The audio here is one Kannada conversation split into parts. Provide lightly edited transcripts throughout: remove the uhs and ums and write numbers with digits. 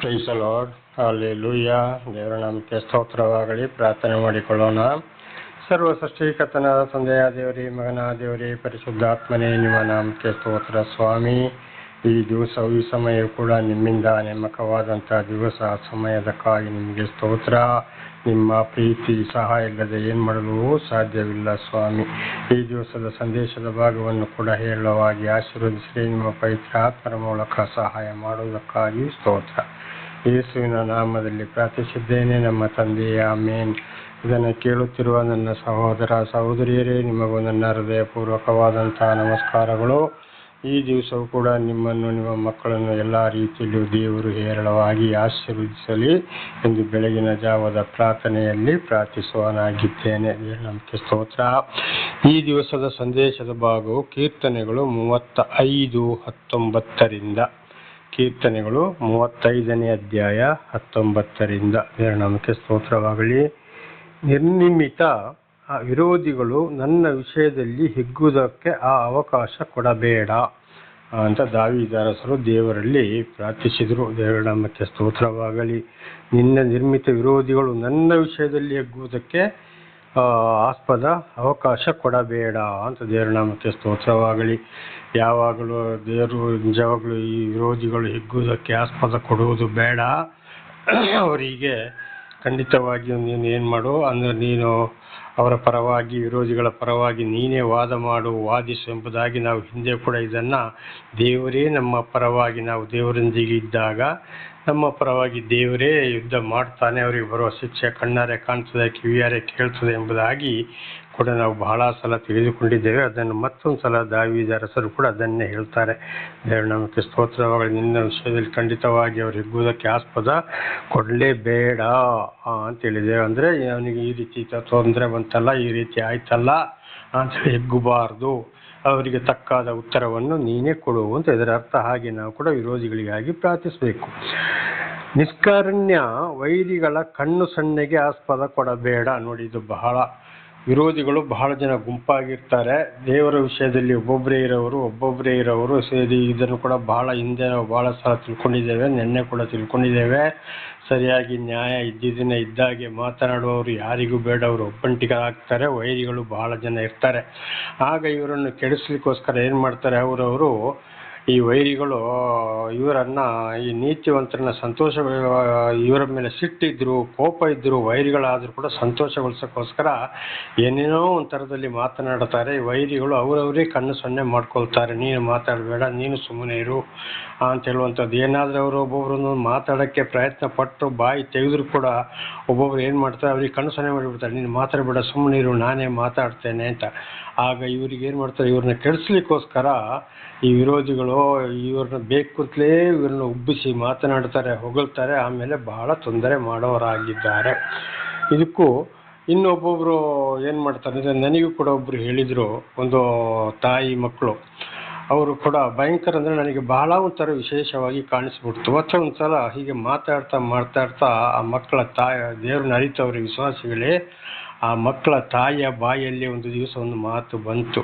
Praise the lord, hallelujah. ದೇವರ ನಾಮಕ್ಕೆ ಸ್ತೋತ್ರವಾಗಲಿ. ಪ್ರಾರ್ಥನೆ ಮಾಡಿಕೊಳ್ಳೋಣ. ಸರ್ವ ಸೃಷ್ಟಿಕರ್ತನಾದ ತಂದೆಯ ದೇವರೇ, ಮಗನ ದೇವರೇ, ಪರಿಶುದ್ಧಾತ್ಮನೇ, ನಿಮ್ಮ ನಾಮಕ್ಕೆ ಸ್ತೋತ್ರ ಸ್ವಾಮಿ. ಈ ದಿವಸವು ಈ ಸಮಯ ಕೂಡ ನಿಮ್ಮಿಂದ ನೇಮಕವಾದಂಥ ದಿವಸ. ಸಮಯದಕ್ಕಾಗಿ ನಿಮಗೆ ಸ್ತೋತ್ರ. ನಿಮ್ಮ ಪ್ರೀತಿ ಸಹಾಯ ಇಲ್ಲದೆ ಏನು ಮಾಡಲು ಸಾಧ್ಯವಿಲ್ಲ ಸ್ವಾಮಿ. ಈ ದಿವಸದ ಸಂದೇಶದ ಭಾಗವನ್ನು ಕೂಡ ಹೇರಳವಾಗಿ ಆಶೀರ್ವದಿಸಿ ನಿಮ್ಮ ಪವಿತ್ರ ಆತ್ಮರ ಮೂಲಕ ಸಹಾಯ ಮಾಡುವುದಕ್ಕಾಗಿ ಸ್ತೋತ್ರ. ಯೇಸುವಿನ ನಾಮದಲ್ಲಿ ಪ್ರಾರ್ಥಿಸಿದ್ದೇನೆ ನಮ್ಮ ತಂದೆಯ ಆಮೆನ್. ಇದನ್ನು ಕೇಳುತ್ತಿರುವ ನನ್ನ ಸಹೋದರ ಸಹೋದರಿಯರೇ, ನಿಮಗೂ ನನ್ನ ಹೃದಯಪೂರ್ವಕವಾದಂತಹ ನಮಸ್ಕಾರಗಳು. ಈ ದಿವಸವೂ ಕೂಡ ನಿಮ್ಮನ್ನು, ನಿಮ್ಮ ಮಕ್ಕಳನ್ನು ಎಲ್ಲ ರೀತಿಯಲ್ಲೂ ದೇವರು ಹೇರಳವಾಗಿ ಆಶೀರ್ವದಿಸಲಿ ಎಂದು ಬೆಳಗಿನ ಜಾವದ ಪ್ರಾರ್ಥನೆಯಲ್ಲಿ ಪ್ರಾರ್ಥಿಸುವನಾಗಿದ್ದೇನೆ. ನಮಗೆ ಸ್ತೋತ್ರ. ಈ ದಿವಸದ ಸಂದೇಶದ ಭಾಗವು ಕೀರ್ತನೆಗಳು 35:19. ಕೀರ್ತನೆಗಳು 35ನೇ ಅಧ್ಯಾಯ 19ರಿಂದ. ನಮಗೆ ಸ್ತೋತ್ರವಾಗಲಿ. ನಿರ್ನಿಮಿತ ವಿರೋಧಿಗಳು ನನ್ನ ವಿಷಯದಲ್ಲಿ ಹಿಗ್ಗುವುದಕ್ಕೆ ಅವಕಾಶ ಕೊಡಬೇಡ ಅಂತ ದಾವೀದರಸರು ದೇವರಲ್ಲಿ ಪ್ರಾರ್ಥಿಸಿದರು. ದೇವರ ನಾಮಕ್ಕೆ ಸ್ತೋತ್ರವಾಗಲಿ. ನಿನ್ನ ನಿರ್ಮಿತ ವಿರೋಧಿಗಳು ನನ್ನ ವಿಷಯದಲ್ಲಿ ಹಿಗ್ಗುವುದಕ್ಕೆ ಆಸ್ಪದ ಅವಕಾಶ ಕೊಡಬೇಡ ಅಂತ ದೇವರ ನಾಮಕ್ಕೆ ಸ್ತೋತ್ರವಾಗಲಿ. ಯಾವಾಗಲೂ ದೇವರು ನಿಜವಾಗಲೂ ಈ ವಿರೋಧಿಗಳು ಹಿಗ್ಗುವುದಕ್ಕೆ ಆಸ್ಪದ ಕೊಡುವುದು ಬೇಡ. ಅವರಿಗೆ ಖಂಡಿತವಾಗಿಯೂ ನೀನು ಏನು ಮಾಡು ಅಂದರೆ, ನೀನು ಅವರ ಪರವಾಗಿ, ವಿರೋಧಿಗಳ ಪರವಾಗಿ ನೀನೇ ವಾದಿಸು ಎಂಬುದಾಗಿ ನಾವು ಹಿಂದೆ ಕೂಡ ಇದನ್ನು, ದೇವರೇ ನಮ್ಮ ಪರವಾಗಿ, ನಾವು ದೇವರೊಂದಿಗೆ ಇದ್ದಾಗ ನಮ್ಮ ಪರವಾಗಿ ದೇವರೇ ಯುದ್ಧ ಮಾಡ್ತಾನೆ, ಅವರಿಗೆ ಬರುವ ಶಿಕ್ಷೆ ಕಣ್ಣಾರೆ ಕಾಣ್ತದೆ, ಕಿವಿಯಾರೆ ಕೇಳ್ತದೆ ಎಂಬುದಾಗಿ ಕೂಡ ನಾವು ಬಹಳ ಸಲ ತಿಳಿದುಕೊಂಡಿದ್ದೇವೆ. ಅದನ್ನು ಮತ್ತೊಂದು ಸಲ ದಾವೀದರಸರು ಕೂಡ ಅದನ್ನೇ ಹೇಳ್ತಾರೆ. ದೇವರ ನಾಮಕ್ಕೆ ಸ್ತೋತ್ರವಾಗಲಿ. ನಿನ್ನ ವಿಷಯದಲ್ಲಿ ಖಂಡಿತವಾಗಿ ಅವರು ಹಿಗ್ಗುವುದಕ್ಕೆ ಆಸ್ಪದ ಕೊಡಲೇಬೇಡ ಅಂತ ಹೇಳಿದ್ದೇವೆ. ಅಂದರೆ ಅವನಿಗೆ ಈ ರೀತಿ ತೊಂದರೆ ಬಂತಲ್ಲ, ಈ ರೀತಿ ಆಯ್ತಲ್ಲ ಅಂತ ಹಿಗ್ಗಬಾರ್ದು, ಅವರಿಗೆ ತಕ್ಕಾದ ಉತ್ತರವನ್ನು ನೀನೇ ಕೊಡು ಅಂತ ಇದರ ಅರ್ಥ. ಹಾಗೆ ನಾವು ಕೂಡ ವಿರೋಧಿಗಳಿಗಾಗಿ ಪ್ರಾರ್ಥಿಸಬೇಕು. ನಿಷ್ಕಾರಣ್ಯ ವೈರಿಗಳ ಕಣ್ಣು ಸನ್ನೆಗೆ ಆಸ್ಪದ ಕೊಡಬೇಡ. ನೋಡಿ, ಇದು ಬಹಳ, ವಿರೋಧಿಗಳು ಬಹಳ ಜನ ಗುಂಪಾಗಿರ್ತಾರೆ. ದೇವರ ವಿಷಯದಲ್ಲಿ ಒಬ್ಬೊಬ್ಬರೇ ಇರೋರು ಸೇರಿ ಇದನ್ನು ಕೂಡ ಬಹಳ ಹಿಂದೆ ನಾವು ಬಹಳ ಸಲ ತಿಳ್ಕೊಂಡಿದ್ದೇವೆ, ನಿನ್ನೆ ಕೂಡ ತಿಳ್ಕೊಂಡಿದ್ದೇವೆ. ಸರಿಯಾಗಿ ನ್ಯಾಯ ಇದ್ದಿದ್ದನ್ನ ಇದ್ದಾಗೆ ಮಾತನಾಡುವವರು ಯಾರಿಗೂ ಬೇಡ, ಅವರು ಒಬ್ಬಂಟಿಗರಾಗ್ತಾರೆ. ವೈರಿಗಳು ಬಹಳ ಜನ ಇರ್ತಾರೆ. ಆಗ ಇವರನ್ನು ಕೆಡಿಸ್ಲಿಕ್ಕೋಸ್ಕರ ಏನು ಮಾಡ್ತಾರೆ, ಅವರವರು ಈ ವೈರಿಗಳು ಇವರನ್ನ, ಈ ನೀತಿವಂತರನ್ನ ಇವರ ಮೇಲೆ ಸಿಟ್ಟಿದ್ರು, ಕೋಪ ಇದ್ದರು, ವೈರಿಗಳಾದರೂ ಕೂಡ ಸಂತೋಷಗೊಳಿಸೋಕ್ಕೋಸ್ಕರ ಏನೇನೋ ಒಂದು ಥರದಲ್ಲಿ ಮಾತನಾಡ್ತಾರೆ. ಈ ವೈರಿಗಳು ಅವರವರೇ ಕಣ್ಣು ಸೊನ್ನೆ ಮಾಡ್ಕೊಳ್ತಾರೆ. ನೀನು ಮಾತಾಡಬೇಡ, ನೀನು ಸುಮ್ಮನೆ ಇರು ಅಂತ ಹೇಳುವಂಥದ್ದು. ಏನಾದರೂ ಅವರು ಒಬ್ಬೊಬ್ಬರನ್ನು ಮಾತಾಡೋಕ್ಕೆ ಪ್ರಯತ್ನ ಪಟ್ಟು ಬಾಯಿ ತೆಗೆದ್ರು ಕೂಡ ಒಬ್ಬೊಬ್ರು ಏನು ಮಾಡ್ತಾರೆ, ಅವ್ರಿಗೆ ಕಣ್ಣು ಸೊನ್ನೆ ಮಾಡಿಬಿಡ್ತಾರೆ. ನೀನು ಮಾತಾಡಬೇಡ, ಸುಮ್ಮನೆ ಇರು, ನಾನೇ ಮಾತಾಡ್ತೇನೆ ಅಂತ. ಆಗ ಇವ್ರಿಗೆ ಏನು ಮಾಡ್ತಾರೆ, ಇವ್ರನ್ನ ಕೆಡಿಸ್ಲಿಕ್ಕೋಸ್ಕರ ಈ ವಿರೋಧಿಗಳು ಇವ್ರನ್ನ ಬೇಕಂತಲೇ ಇವ್ರನ್ನ ಉಬ್ಬಿಸಿ ಮಾತನಾಡ್ತಾರೆ, ಹೊಗಳ್ತಾರೆ, ಆಮೇಲೆ ಬಹಳ ತೊಂದರೆ ಮಾಡೋರಾಗಿದ್ದಾರೆ. ಇದಕ್ಕೂ ಇನ್ನೊಬ್ಬೊಬ್ರು ಏನು ಮಾಡ್ತಾರೆ ಅಂದರೆ, ನನಗೂ ಕೂಡ ಒಬ್ಬರು ಹೇಳಿದರು, ಒಂದು ತಾಯಿ ಮಕ್ಕಳು, ಅವರು ಕೂಡ ಭಯಂಕರ ಅಂದರೆ ನನಗೆ ಬಹಳ ಒಂಥರ ವಿಶೇಷವಾಗಿ ಕಾಣಿಸ್ಬಿಡ್ತು. ಅಥವಾ ಒಂದ್ಸಲ ಹೀಗೆ ಮಾತಾಡ್ತಾ ಆ ಮಕ್ಕಳ ದೇವ್ರನ್ನ ಅರಿತವ್ರ ವಿಶ್ವಾಸಿಗಳೇ, ಆ ಮಕ್ಕಳ ತಾಯಿಯ ಬಾಯಲ್ಲಿ ಒಂದು ದಿವಸ ಒಂದು ಮಾತು ಬಂತು.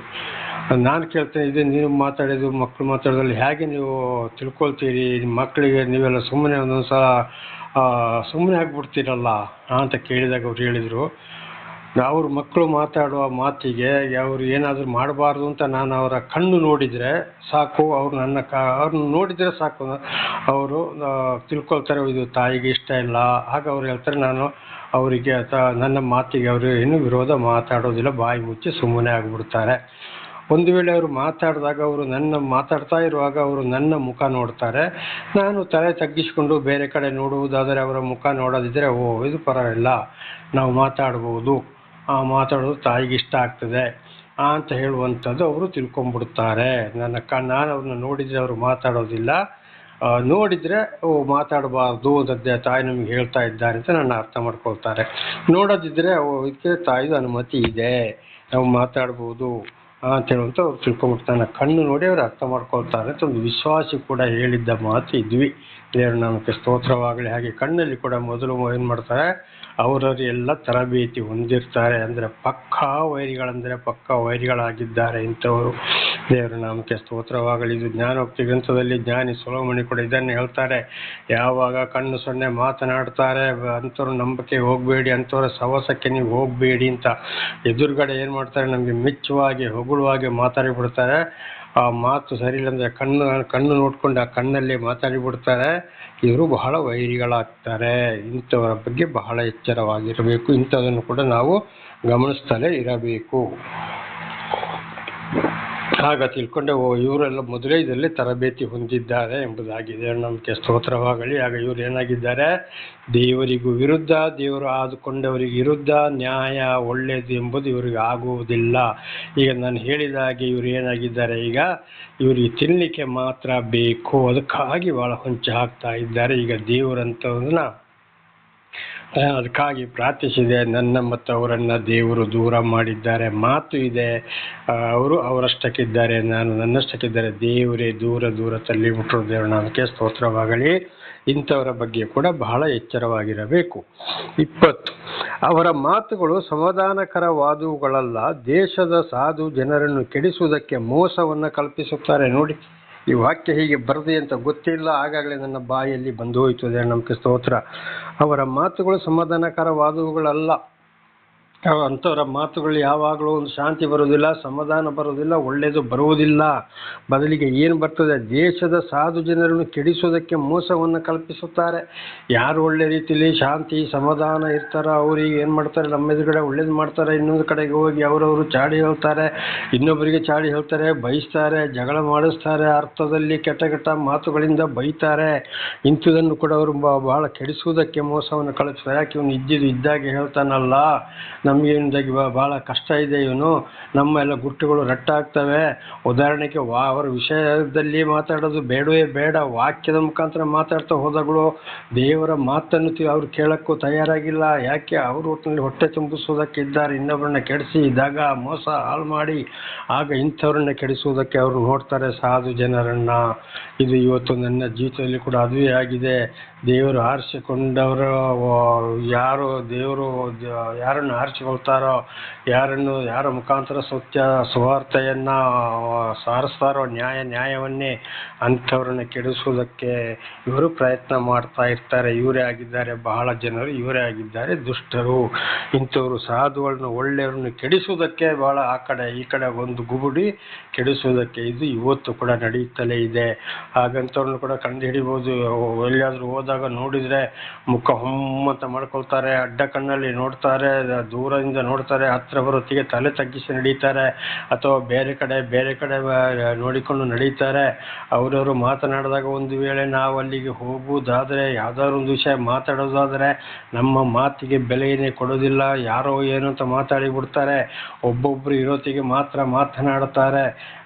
ನಾನು ಕೇಳ್ತೇನೆ, ಇದು ನೀವು ಮಾತಾಡೋದು, ಮಕ್ಕಳು ಮಾತಾಡೋದ್ರಲ್ಲಿ ಹೇಗೆ ನೀವು ತಿಳ್ಕೊಳ್ತೀರಿ? ನಿಮ್ಮ ಮಕ್ಕಳಿಗೆ ನೀವೆಲ್ಲ ಸುಮ್ಮನೆ ಒಂದೊಂದು ಸಲ ಸುಮ್ಮನೆ ಆಗಿಬಿಡ್ತೀರಲ್ಲ ಅಂತ ಕೇಳಿದಾಗ ಅವ್ರು ಹೇಳಿದರು, ಅವ್ರ ಮಕ್ಕಳು ಮಾತಾಡುವ ಮಾತಿಗೆ ಅವರು ಏನಾದರೂ ಮಾಡಬಾರ್ದು ಅಂತ ನಾನು ಅವರ ಕಣ್ಣು ನೋಡಿದರೆ ಸಾಕು, ಅವ್ರನ್ನ ನೋಡಿದರೆ ಸಾಕು, ಅವರು ತಿಳ್ಕೊಳ್ತಾರೆ ಇದು ತಾಯಿಗೆ ಇಷ್ಟ ಇಲ್ಲ. ಆಗ ಅವ್ರು ಹೇಳ್ತಾರೆ, ನಾನು ಅವರಿಗೆ ನನ್ನ ಮಾತಿಗೆ ಅವರು ಏನು ವಿರೋಧ ಮಾತಾಡೋದಿಲ್ಲ, ಬಾಯಿ ಮುಚ್ಚಿ ಸುಮ್ಮನೆ ಆಗಿಬಿಡ್ತಾರೆ. ಒಂದು ವೇಳೆ ಅವರು ಮಾತಾಡಿದಾಗ ಮಾತಾಡ್ತಾ ಇರುವಾಗ ಅವರು ನನ್ನ ಮುಖ ನೋಡ್ತಾರೆ, ನಾನು ತಲೆ ತಗ್ಗಿಸಿಕೊಂಡು ಬೇರೆ ಕಡೆ ನೋಡುವುದಾದರೆ, ಅವರ ಮುಖ ನೋಡೋದಿದ್ದರೆ ಇದು ಪರವಾಗಿಲ್ಲ, ನಾವು ಮಾತಾಡ್ಬೋದು, ಮಾತಾಡೋದು ತಾಯಿಗೆ ಇಷ್ಟ ಆಗ್ತದೆ ಅಂತ ಹೇಳುವಂಥದ್ದು ಅವರು ತಿಳ್ಕೊಂಡ್ಬಿಡ್ತಾರೆ. ನಾನು ಅವ್ರನ್ನ ನೋಡಿದರೆ ಅವರು ಮಾತಾಡೋದಿಲ್ಲ, ನೋಡಿದರೆ ಮಾತಾಡಬಾರ್ದು ಅಂತ ತಾಯಿ ನಮಗೆ ಹೇಳ್ತಾ ಇದ್ದಾರೆ ಅಂತ ನನ್ನ ಅರ್ಥ ಮಾಡ್ಕೊಳ್ತಾರೆ. ನೋಡೋದಿದ್ದರೆ ಇದಕ್ಕೆ ತಾಯಿದು ಅನುಮತಿ ಇದೆ, ನಾವು ಮಾತಾಡ್ಬೋದು ಅಂತ ಹೇಳುವಂಥ ಅವ್ರು ತಿಳ್ಕೊಂಡ್ಬಿಡ್ತಾನೆ. ಕಣ್ಣು ನೋಡಿ ಅವ್ರು ಅರ್ಥ ಮಾಡ್ಕೊಳ್ತಾರೆ ಅಂತ ಒಂದು ವಿಶ್ವಾಸಿ ಕೂಡ ಹೇಳಿದ್ದ ಮಾತು ಇದ್ವಿ. ದೇವ್ರ ನಾಮಕ್ಕೆ ಸ್ತೋತ್ರವಾಗಲಿ. ಹಾಗೆ ಕಣ್ಣಲ್ಲಿ ಕೂಡ ಮೊದಲು ಏನು ಮಾಡ್ತಾರೆ, ಅವರವರು ಎಲ್ಲ ತರಬೇತಿ ಹೊಂದಿರ್ತಾರೆ. ಅಂದರೆ ಪಕ್ಕಾ ವೈರಿಗಳಾಗಿದ್ದಾರೆ ಇಂಥವರು. ದೇವರ ನಾಮಕ್ಕೆ ಸ್ತೋತ್ರವಾಗಲಿ. ಇದು ಜ್ಞಾನೋಕ್ತಿ ಗ್ರಂಥದಲ್ಲಿ ಜ್ಞಾನಿ ಸೊಲೊಮೋನ ಕೂಡ ಇದನ್ನು ಹೇಳ್ತಾರೆ. ಯಾವಾಗ ಕಣ್ಣು ಸೊನ್ನೆ ಮಾತನಾಡ್ತಾರೆ ಅಂಥವ್ರ ನಂಬಿಕೆ ಹೋಗಬೇಡಿ, ಅಂಥವ್ರ ಸವಸಕ್ಕೆ ನೀವು ಹೋಗಬೇಡಿ ಅಂತ ಎದುರುಗಡೆ ಏನು ಮಾಡ್ತಾರೆ, ನಮಗೆ ಮೆಚ್ಚುವಾಗಿ ಹೊಗಳುವಾಗಿ ಮಾತಾಡಿಬಿಡ್ತಾರೆ. ಆ ಮಾತು ಸರಿ ಇಲ್ಲ ಅಂದರೆ ಕಣ್ಣು ನೋಡ್ಕೊಂಡು ಆ ಕಣ್ಣಲ್ಲಿ ಮಾತಾಡಿಬಿಡ್ತಾರೆ. ಇವರು ಬಹಳ ವೈರಿಗಳಾಗ್ತಾರೆ. ಇಂಥವರ ಬಗ್ಗೆ ಬಹಳ ಎಚ್ಚರವಾಗಿರಬೇಕು. ಇಂಥದನ್ನು ಕೂಡ ನಾವು ಗಮನಿಸ್ತಲೇ ಇರಬೇಕು. ಆಗ ತಿಳ್ಕೊಂಡೆ, ಇವರೆಲ್ಲ ಮೊದಲೇ ಇದರಲ್ಲಿ ತರಬೇತಿ ಹೊಂದಿದ್ದಾರೆ ಎಂಬುದಾಗಿದೆ. ನಮಗೆ ಸ್ತೋತ್ರವಾಗಲಿ. ಆಗ ಇವರು ಏನಾಗಿದ್ದಾರೆ, ದೇವರಿಗೂ ವಿರುದ್ಧ, ದೇವರು ಆದುಕೊಂಡವರಿಗೆ ವಿರುದ್ಧ ನ್ಯಾಯ ಒಳ್ಳೆಯದು ಎಂಬುದು ಇವರಿಗೆ ಆಗುವುದಿಲ್ಲ. ಈಗ ನಾನು ಹೇಳಿದ ಹಾಗೆ ಇವರು ಏನಾಗಿದ್ದಾರೆ, ಈಗ ಇವರಿಗೆ ತಿನ್ನಲಿಕ್ಕೆ ಮಾತ್ರ ಬೇಕು, ಅದಕ್ಕಾಗಿ ಭಾಳ ಹೊಂಚು ಹಾಕ್ತಾ ಇದ್ದಾರೆ. ಈಗ ದೇವರಂತವನ್ನ ಅದಕ್ಕಾಗಿ ಪ್ರಾರ್ಥಿಸಿದೆ, ನನ್ನ ಮತ್ತು ಅವರನ್ನು ದೇವರು ದೂರ ಮಾಡಿದ್ದಾರೆ. ಮಾತು ಇದೆ, ಅವರು ಅವರಷ್ಟಕ್ಕಿದ್ದಾರೆ, ನಾನು ನನ್ನಷ್ಟಕ್ಕಿದ್ದಾರೆ, ದೇವರೇ ದೂರ ತಳ್ಳಿಬಿಟ್ರು. ದೇವರ ನಾಮಕ್ಕೆ ಸ್ತೋತ್ರವಾಗಲಿ. ಇಂಥವರ ಬಗ್ಗೆ ಕೂಡ ಬಹಳ ಎಚ್ಚರವಾಗಿರಬೇಕು. 20 ಅವರ ಮಾತುಗಳು ಸಮಾಧಾನಕರವಾದವುಗಳಲ್ಲ, ದೇಶದ ಸಾಧು ಜನರನ್ನು ಕೆಡಿಸುವುದಕ್ಕೆ ಮೋಸವನ್ನು ಕಲ್ಪಿಸುತ್ತಾರೆ. ನೋಡಿ, ಈ ವಾಕ್ಯ ಹೀಗೆ ಬರದೆ ಅಂತ ಗೊತ್ತಿಲ್ಲ, ಆಗಾಗಲೇ ನನ್ನ ಬಾಯಲ್ಲಿ ಬಂದು ಹೋಯ್ತು. ನಮಗೆ ಸ್ತೋತ್ರ. ಅವರ ಮಾತುಗಳು ಸಮಾಧಾನಕರವಾದವುಗಳಲ್ಲ. ಅಂಥವರ ಮಾತುಗಳು ಯಾವಾಗಲೂ ಒಂದು ಶಾಂತಿ ಬರುವುದಿಲ್ಲ, ಸಮಾಧಾನ ಬರುವುದಿಲ್ಲ, ಒಳ್ಳೆಯದು ಬರುವುದಿಲ್ಲ. ಬದಲಿಗೆ ಏನು ಬರ್ತದೆ, ದೇಶದ ಸಾಧು ಜನರನ್ನು ಕೆಡಿಸೋದಕ್ಕೆ ಮೋಸವನ್ನು ಕಲ್ಪಿಸುತ್ತಾರೆ. ಯಾರು ಒಳ್ಳೆ ರೀತಿಯಲ್ಲಿ ಶಾಂತಿ ಸಮಾಧಾನ ಇರ್ತಾರೋ ಅವರಿಗೆ ಏನು ಮಾಡ್ತಾರೆ, ನಮ್ಮ ಎದುರುಗಡೆ ಒಳ್ಳೇದು ಮಾಡ್ತಾರೆ, ಇನ್ನೊಂದು ಕಡೆಗೆ ಹೋಗಿ ಅವರವರು ಚಾಡಿ ಹೇಳ್ತಾರೆ, ಇನ್ನೊಬ್ಬರಿಗೆ ಚಾಡಿ ಹೇಳ್ತಾರೆ, ಬೈಸ್ತಾರೆ, ಜಗಳ ಮಾಡಿಸ್ತಾರೆ, ಅರ್ಥದಲ್ಲಿ ಕೆಟ್ಟ ಮಾತುಗಳಿಂದ ಬೈತಾರೆ. ಇಂಥದನ್ನು ಕೂಡ ಅವರು ಬಹಳ ಕೆಡಿಸುವುದಕ್ಕೆ ಮೋಸವನ್ನು ಕಲ್ಪಿಸ್ತಾರೆ. ಯಾಕೆ ಇವನು ಇದ್ದಾಗೆ ಹೇಳ್ತಾನಲ್ಲ, ನಮಗೇನಿದಾಗಿ ಭಾಳ ಕಷ್ಟ ಇದೆ, ಇವನು ನಮ್ಮ ಗುಟ್ಟುಗಳು ರಟ್ಟಾಗ್ತವೆ. ಉದಾಹರಣೆಗೆ ಅವರ ವಿಷಯದಲ್ಲಿ ಮಾತಾಡೋದು ಬೇಡವೇ ಬೇಡ, ವಾಕ್ಯದ ಮುಖಾಂತರ ಮಾತಾಡ್ತಾ ಹೋದಾಗಳು ದೇವರ ಮಾತನ್ನು ಅವ್ರು ಕೇಳೋಕ್ಕೂ ತಯಾರಾಗಿಲ್ಲ. ಯಾಕೆ, ಅವರು ಒಟ್ಟಿನಲ್ಲಿ ಹೊಟ್ಟೆ ತುಂಬಿಸೋದಕ್ಕೆ ಇದ್ದಾರೆ, ಇನ್ನೊಬ್ಬರನ್ನ ಕೆಡಿಸಿ ಇದ್ದಾಗ ಮೋಸ ಹಾಳು ಮಾಡಿ ಆಗ ಇಂಥವ್ರನ್ನ ಕೆಡಿಸುವುದಕ್ಕೆ ಅವರು ನೋಡ್ತಾರೆ, ಸಾಧು ಜನರನ್ನ. ಇದು ಇವತ್ತು ನನ್ನ ಜೀವಿತದಲ್ಲಿ ಕೂಡ ಅದುವೇ ಆಗಿದೆ. ದೇವರು ಆರಿಸಿಕೊಂಡವರು ಯಾರು, ದೇವರು ಯಾರನ್ನು ಆರಿಸಿಕೊಳ್ತಾರೋ, ಯಾರ ಮುಖಾಂತರ ಸತ್ಯ ಸುವಾರ್ತೆಯನ್ನು ಸಾರಿಸ್ತಾರೋ, ನ್ಯಾಯವನ್ನೇ, ಅಂಥವ್ರನ್ನ ಕೆಡಿಸುವುದಕ್ಕೆ ಇವರು ಪ್ರಯತ್ನ ಮಾಡ್ತಾ ಇರ್ತಾರೆ. ಇವರೇ ಆಗಿದ್ದಾರೆ, ಬಹಳ ಜನರು ಇವರೇ ಆಗಿದ್ದಾರೆ ದುಷ್ಟರು. ಇಂಥವರು ಸಾಧುಗಳನ್ನು ಒಳ್ಳೆಯವ್ರನ್ನ ಕೆಡಿಸುವುದಕ್ಕೆ ಬಹಳ ಆ ಕಡೆ ಈ ಕಡೆ ಒಂದು ಗುಬುಡಿ ಕೆಡಿಸುವುದಕ್ಕೆ ಇದು ಇವತ್ತು ಕೂಡ ನಡೆಯುತ್ತಲೇ ಇದೆ. ಹಾಗಂಥವ್ರನ್ನ ಕೂಡ ಕಂಡು ಹಿಡಿಬೋದು. ಎಲ್ಲಿಯಾದರೂ ಹೋದಾಗ ನೋಡಿದರೆ ಮುಖ ಹೊಮ್ಮಂತ ಮಾಡ್ಕೊಳ್ತಾರೆ, ಅಡ್ಡ ಕಣ್ಣಲ್ಲಿ ನೋಡ್ತಾರೆ, ದೂರದಿಂದ ನೋಡ್ತಾರೆ, ಹತ್ರ ಬರೋತ್ತಿಗೆ ತಲೆ ತಗ್ಗಿಸಿ ನಡೀತಾರೆ, ಅಥವಾ ಬೇರೆ ಕಡೆ ನೋಡಿಕೊಂಡು ನಡೀತಾರೆ. ಅವರವರು ಮಾತನಾಡಿದಾಗ ಒಂದು ವೇಳೆ ನಾವು ಅಲ್ಲಿಗೆ ಹೋಗುವುದಾದರೆ, ಯಾವ್ದಾದ್ರು ಒಂದು ವಿಷಯ ಮಾತಾಡೋದಾದರೆ ನಮ್ಮ ಮಾತಿಗೆ ಬೆಲೆಯೇ ಕೊಡೋದಿಲ್ಲ. ಯಾರೋ ಏನು ಅಂತ ಮಾತಾಡಿಬಿಡ್ತಾರೆ. ಒಬ್ಬೊಬ್ಬರು ಇರೋತ್ತಿಗೆ ಮಾತ್ರ ಮಾತನಾಡುತ್ತಾರೆ.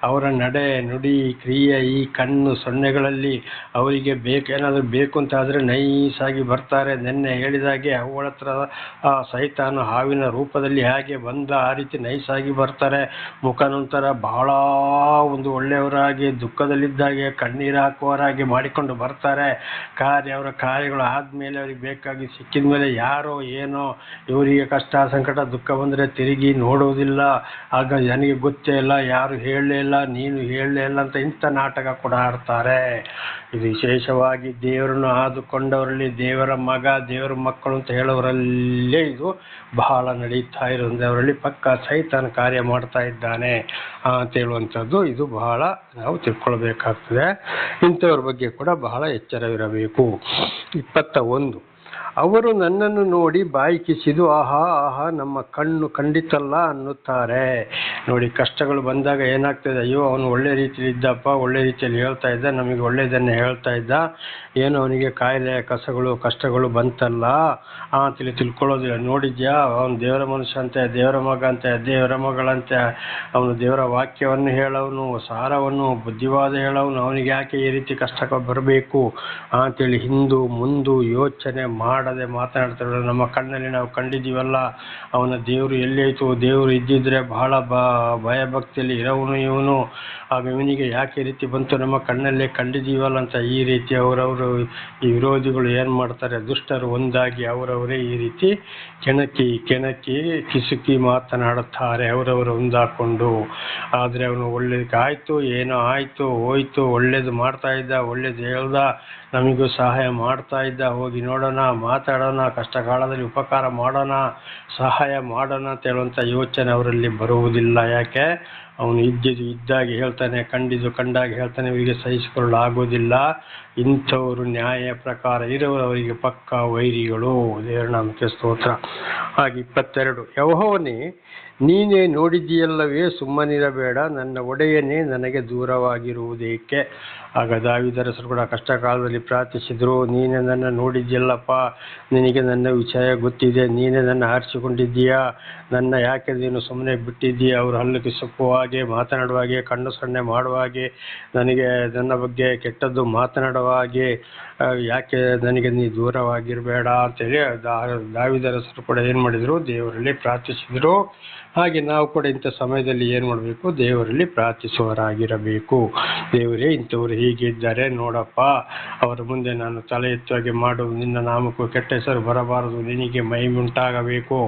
ಅವರ ನಡೆ ನುಡಿ ಕ್ರಿಯೆ ಈ ಕಣ್ಣು ಸೊನ್ನೆಗಳಲ್ಲಿ ಅವರಿಗೆ ಏನಾದರೂ ಬೇಕು ಅಂತ ಆದರೆ ನೈಸಾಗಿ ಬರ್ತಾರೆ. ನೆನ್ನೆ ಹೇಳಿದಾಗೆ ಅವುಗಳ ಹತ್ರ ಸೈತಾನು ಹಾವಿನ ರೂಪದಲ್ಲಿ ಹೇಗೆ ಬಂದ ಆ ರೀತಿ ನೈಸಾಗಿ ಬರ್ತಾರೆ. ಮುಖನೊಂಥರ ಬಹಳ ಒಂದು ಒಳ್ಳೆಯವರಾಗಿ, ದುಃಖದಲ್ಲಿದ್ದಾಗೆ, ಕಣ್ಣೀರು ಹಾಕುವವರಾಗಿ ಮಾಡಿಕೊಂಡು ಬರ್ತಾರೆ. ಅವರ ಕಾರ್ಯಗಳು ಆದಮೇಲೆ ಅವ್ರಿಗೆ ಬೇಕಾಗಿ ಸಿಕ್ಕಿದ ಮೇಲೆ ಯಾರೋ ಏನೋ ಇವರಿಗೆ ಕಷ್ಟ ಸಂಕಟ ದುಃಖ ಬಂದರೆ ತಿರುಗಿ ನೋಡುವುದಿಲ್ಲ. ಆಗ ನನಗೆ ಗೊತ್ತೇ ಇಲ್ಲ, ಯಾರು ಹೇಳಲೇ ಇಲ್ಲ, ನೀನು ಹೇಳಲೇ ಇಲ್ಲ ಅಂತ ಇಂಥ ನಾಟಕ ಕೂಡ ಆಡ್ತಾರೆ. ಇದು ವಿಶೇಷವಾಗಿ ದೇವರನ್ನು ಆದುಕೊಂಡವರಲ್ಲಿ, ದೇವರ ಮಗ, ದೇವರ ಮಕ್ಕಳು ಅಂತ ಹೇಳೋರಲ್ಲೇ ಇದು ಬಹಳ ನಡೀತಾ ಇರೋದ್ರಿಂದ ಅವರಲ್ಲಿ ಪಕ್ಕ ಸೈತಾನ ಕಾರ್ಯ ಮಾಡ್ತಾ ಇದ್ದಾನೆ ಅಂತ ಹೇಳುವಂಥದ್ದು ಇದು ಬಹಳ ನಾವು ತಿಳ್ಕೊಳ್ಬೇಕಾಗ್ತದೆ. ಇಂಥವ್ರ ಬಗ್ಗೆ ಕೂಡ ಬಹಳ ಎಚ್ಚರವಿರಬೇಕು. 21 ಅವರು ನನ್ನನ್ನು ನೋಡಿ ಬಾಯಿ ಕಿಸಿದು ಆಹಾ ನಮ್ಮ ಕಣ್ಣು ಕಂಡಿತಲ್ಲ ಅನ್ನುತ್ತಾರೆ. ನೋಡಿ, ಕಷ್ಟಗಳು ಬಂದಾಗ ಏನಾಗ್ತದೆ, ಅಯ್ಯೋ ಅವನು ಒಳ್ಳೆ ರೀತಿಯಲ್ಲಿ ಇದ್ದಪ್ಪ, ಒಳ್ಳೆ ರೀತಿಯಲ್ಲಿ ಹೇಳ್ತಾ ಇದ್ದ, ನಮಗೆ ಒಳ್ಳೆಯದನ್ನೇ ಹೇಳ್ತಾ ಇದ್ದ, ಏನು ಅವನಿಗೆ ಕಾಯಿಲೆ ಕಷ್ಟಗಳು ಬಂತಲ್ಲ ಅಂತೇಳಿ ತಿಳ್ಕೊಳ್ಳೋದಿಲ್ಲ. ನೋಡಿದ್ಯಾ, ಅವನು ದೇವರ ಮನುಷ್ಯ ಅಂತೆ, ದೇವರ ಮಗ ಅಂತೆ, ದೇವರ ಮಗಳಂತೆ, ಅವನು ದೇವರ ವಾಕ್ಯವನ್ನು ಹೇಳೋನು, ಸಾರವನ್ನು ಬುದ್ಧಿವಾದ ಹೇಳೋನು, ಅವನಿಗೆ ಯಾಕೆ ಈ ರೀತಿ ಕಷ್ಟ ಬರಬೇಕು ಅಂತೇಳಿ ಹಿಂದು ಮುಂದು ಯೋಚನೆ ಮಾಡದೆ ಮಾತನಾಡ್ತಾರೆ. ನಮ್ಮ ಕಣ್ಣಲ್ಲಿ ನಾವು ಕಂಡಿದ್ದೀವಲ್ಲ, ಅವನ ದೇವರು ಎಲ್ಲಾಯಿತು, ದೇವರು ಇದ್ದಿದ್ರೆ ಬಹಳ ಭಯಭಕ್ತಿಯಲ್ಲಿ ಇರೋವನು ಇವನು, ಆಗ ಇವನಿಗೆ ಯಾಕೆ ಈ ರೀತಿ ಬಂತು, ನಮ್ಮ ಕಣ್ಣಲ್ಲೇ ಕಂಡಿದ್ದೀವಲ್ಲ ಅಂತ ಈ ರೀತಿ ಅವರವರು ಈ ವಿರೋಧಿಗಳು ಏನು ಮಾಡ್ತಾರೆ, ದುಷ್ಟರು ಒಂದಾಗಿ ಅವರವರೇ ಈ ರೀತಿ ಕೆಣಕಿ ಕಿಸುಕಿ ಮಾತನಾಡುತ್ತಾರೆ ಅವರವರು ಒಂದಾಕೊಂಡು. ಆದರೆ ಅವನು ಒಳ್ಳೇದಕ್ಕೆ ಆಯಿತು, ಏನೋ ಆಯಿತು ಹೋಯ್ತು, ಒಳ್ಳೇದು ಮಾಡ್ತಾ ಇದ್ದ, ಒಳ್ಳೇದು ಹೇಳ್ದ, ನಮಗೂ ಸಹಾಯ ಮಾಡ್ತಾ ಇದ್ದ, ಹೋಗಿ ನೋಡೋಣ, ಮಾತಾಡೋಣ, ಕಷ್ಟ ಕಾಲದಲ್ಲಿ ಉಪಕಾರ ಮಾಡೋಣ, ಸಹಾಯ ಮಾಡೋಣ ಅಂತ ಹೇಳುವಂಥ ಯೋಚನೆ ಅವರಲ್ಲಿ ಬರುವುದಿಲ್ಲ. ಯಾಕೆ? ಅವನು ಇದ್ದಾಗಿ ಹೇಳ್ತಾನೆ, ಕಂಡಾಗ ಹೇಳ್ತಾನೆ, ಇವರಿಗೆ ಸಹಿಸಿಕೊಳ್ಳಲು ಆಗೋದಿಲ್ಲ. ಇಂಥವರು ನ್ಯಾಯ ಪ್ರಕಾರ ಇರೋರು ಅವರಿಗೆ ಪಕ್ಕಾ ವೈರಿಗಳು. ದೇವರ ನಾಮಕ್ಕೆ ಸ್ತೋತ್ರ. ಹಾಗೆ 22, ಯೆಹೋವನೇ ನೀನೇ ನೋಡಿದ್ದೀಯಲ್ಲವೇ, ಸುಮ್ಮನಿರಬೇಡ, ನನ್ನ ಒಡೆಯನೇ ನನಗೆ ದೂರವಾಗಿರುವುದೇಕೆ. ಆಗ ದಾವೀದರಸರು ಕೂಡ ಕಷ್ಟ ಕಾಲದಲ್ಲಿ ಪ್ರಾರ್ಥಿಸಿದರು, ನೀನೇ ನನ್ನ ನೋಡಿದ್ಯಲ್ಲಪ್ಪ, ನಿನಗೆ ನನ್ನ ವಿಷಯ ಗೊತ್ತಿದೆ, ನೀನೇ ನನ್ನ ಆರಿಸಿಕೊಂಡಿದ್ದೀಯಾ, ನನ್ನ ಯಾಕೆ ನೀನು ಸುಮ್ಮನೆ ಬಿಟ್ಟಿದ್ದೀಯ, ಅವರು ಹಲ್ಲಕ್ಕೆ ಸೊಪ್ಪುವ ಹಾಗೆ ಮಾತನಾಡುವ ಹಾಗೆ, ಕಣ್ಣು ಸೊನ್ನೆ ಮಾಡುವ ಹಾಗೆ, ನನಗೆ ನನ್ನ ಬಗ್ಗೆ ಕೆಟ್ಟದ್ದು ಮಾತನಾಡುವ ಹಾಗೆ, ಯಾಕೆ ನನಗೆ ನೀ ದೂರವಾಗಿರಬೇಡ ಅಂತೇಳಿ ದಾವೀದರಸರು ಕೂಡ ಏನು ಮಾಡಿದರು, ದೇವರಲ್ಲಿ ಪ್ರಾರ್ಥಿಸಿದರು. ಹಾಗೆ ನಾವು ಕೂಡ ಇಂಥ ಸಮಯದಲ್ಲಿ ಏನು ಮಾಡಬೇಕು, ದೇವರಲ್ಲಿ ಪ್ರಾರ್ಥಿಸುವವರಾಗಿರಬೇಕು. ದೇವರೇ, ಇಂಥವರು ಹೀಗೆ ಇದ್ದಾರೆ ನೋಡಪ್ಪ, ಅವರ ಮುಂದೆ ನಾನು ತಲೆ ಎತ್ತುವಾಗೆ ಮಾಡು, ನಿನ್ನ ನಾಮಕ್ಕೂ ಕೆಟ್ಟ ಹೆಸರು ಬರಬಾರದು, ನಿನಗೆ ಮಹಿಮೆ ಉಂಟಾಗಬೇಕು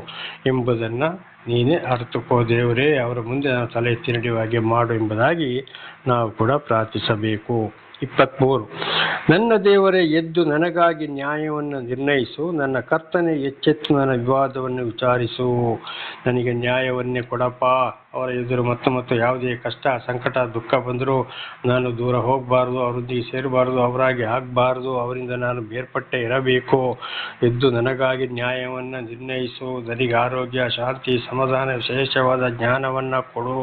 ಎಂಬುದನ್ನು ನೀನೇ ಅರ್ಥಕೋ ದೇವರೇ, ಅವರ ಮುಂದೆ ನಾನು ತಲೆ ಎತ್ತಿ ನಡೆಯುವ ಹಾಗೆ ಮಾಡು ಎಂಬುದಾಗಿ ನಾವು ಕೂಡ ಪ್ರಾರ್ಥಿಸಬೇಕು. 23, ನನ್ನ ದೇವರೇ, ಎದ್ದು ನನಗಾಗಿ ನ್ಯಾಯವನ್ನು ನಿರ್ಣಯಿಸು, ನನ್ನ ಕರ್ತನೆ ಎಚ್ಚೆತ್ತು ನನ್ನ ವಿವಾದವನ್ನು ವಿಚಾರಿಸು. ನನಗೆ ನ್ಯಾಯವನ್ನೇ ಕೊಡಪ್ಪ. ಅವರ ಎದುರು ಮತ್ತು ಯಾವುದೇ ಕಷ್ಟ ಸಂಕಟ ದುಃಖ ಬಂದರೂ ನಾನು ದೂರ ಹೋಗಬಾರ್ದು, ಅವರೊಂದಿಗೆ ಸೇರಬಾರ್ದು, ಅವರಾಗಿ ಆಗಬಾರ್ದು, ಅವರಿಂದ ನಾನು ಬೇರ್ಪಟ್ಟೆ ಇರಬೇಕು. ಎದ್ದು ನನಗಾಗಿ ನ್ಯಾಯವನ್ನು ನಿರ್ಣಯಿಸು, ನನಗೆ ಆರೋಗ್ಯ, ಶಾಂತಿ, ಸಮಾಧಾನ, ವಿಶೇಷವಾದ ಜ್ಞಾನವನ್ನು ಕೊಡು.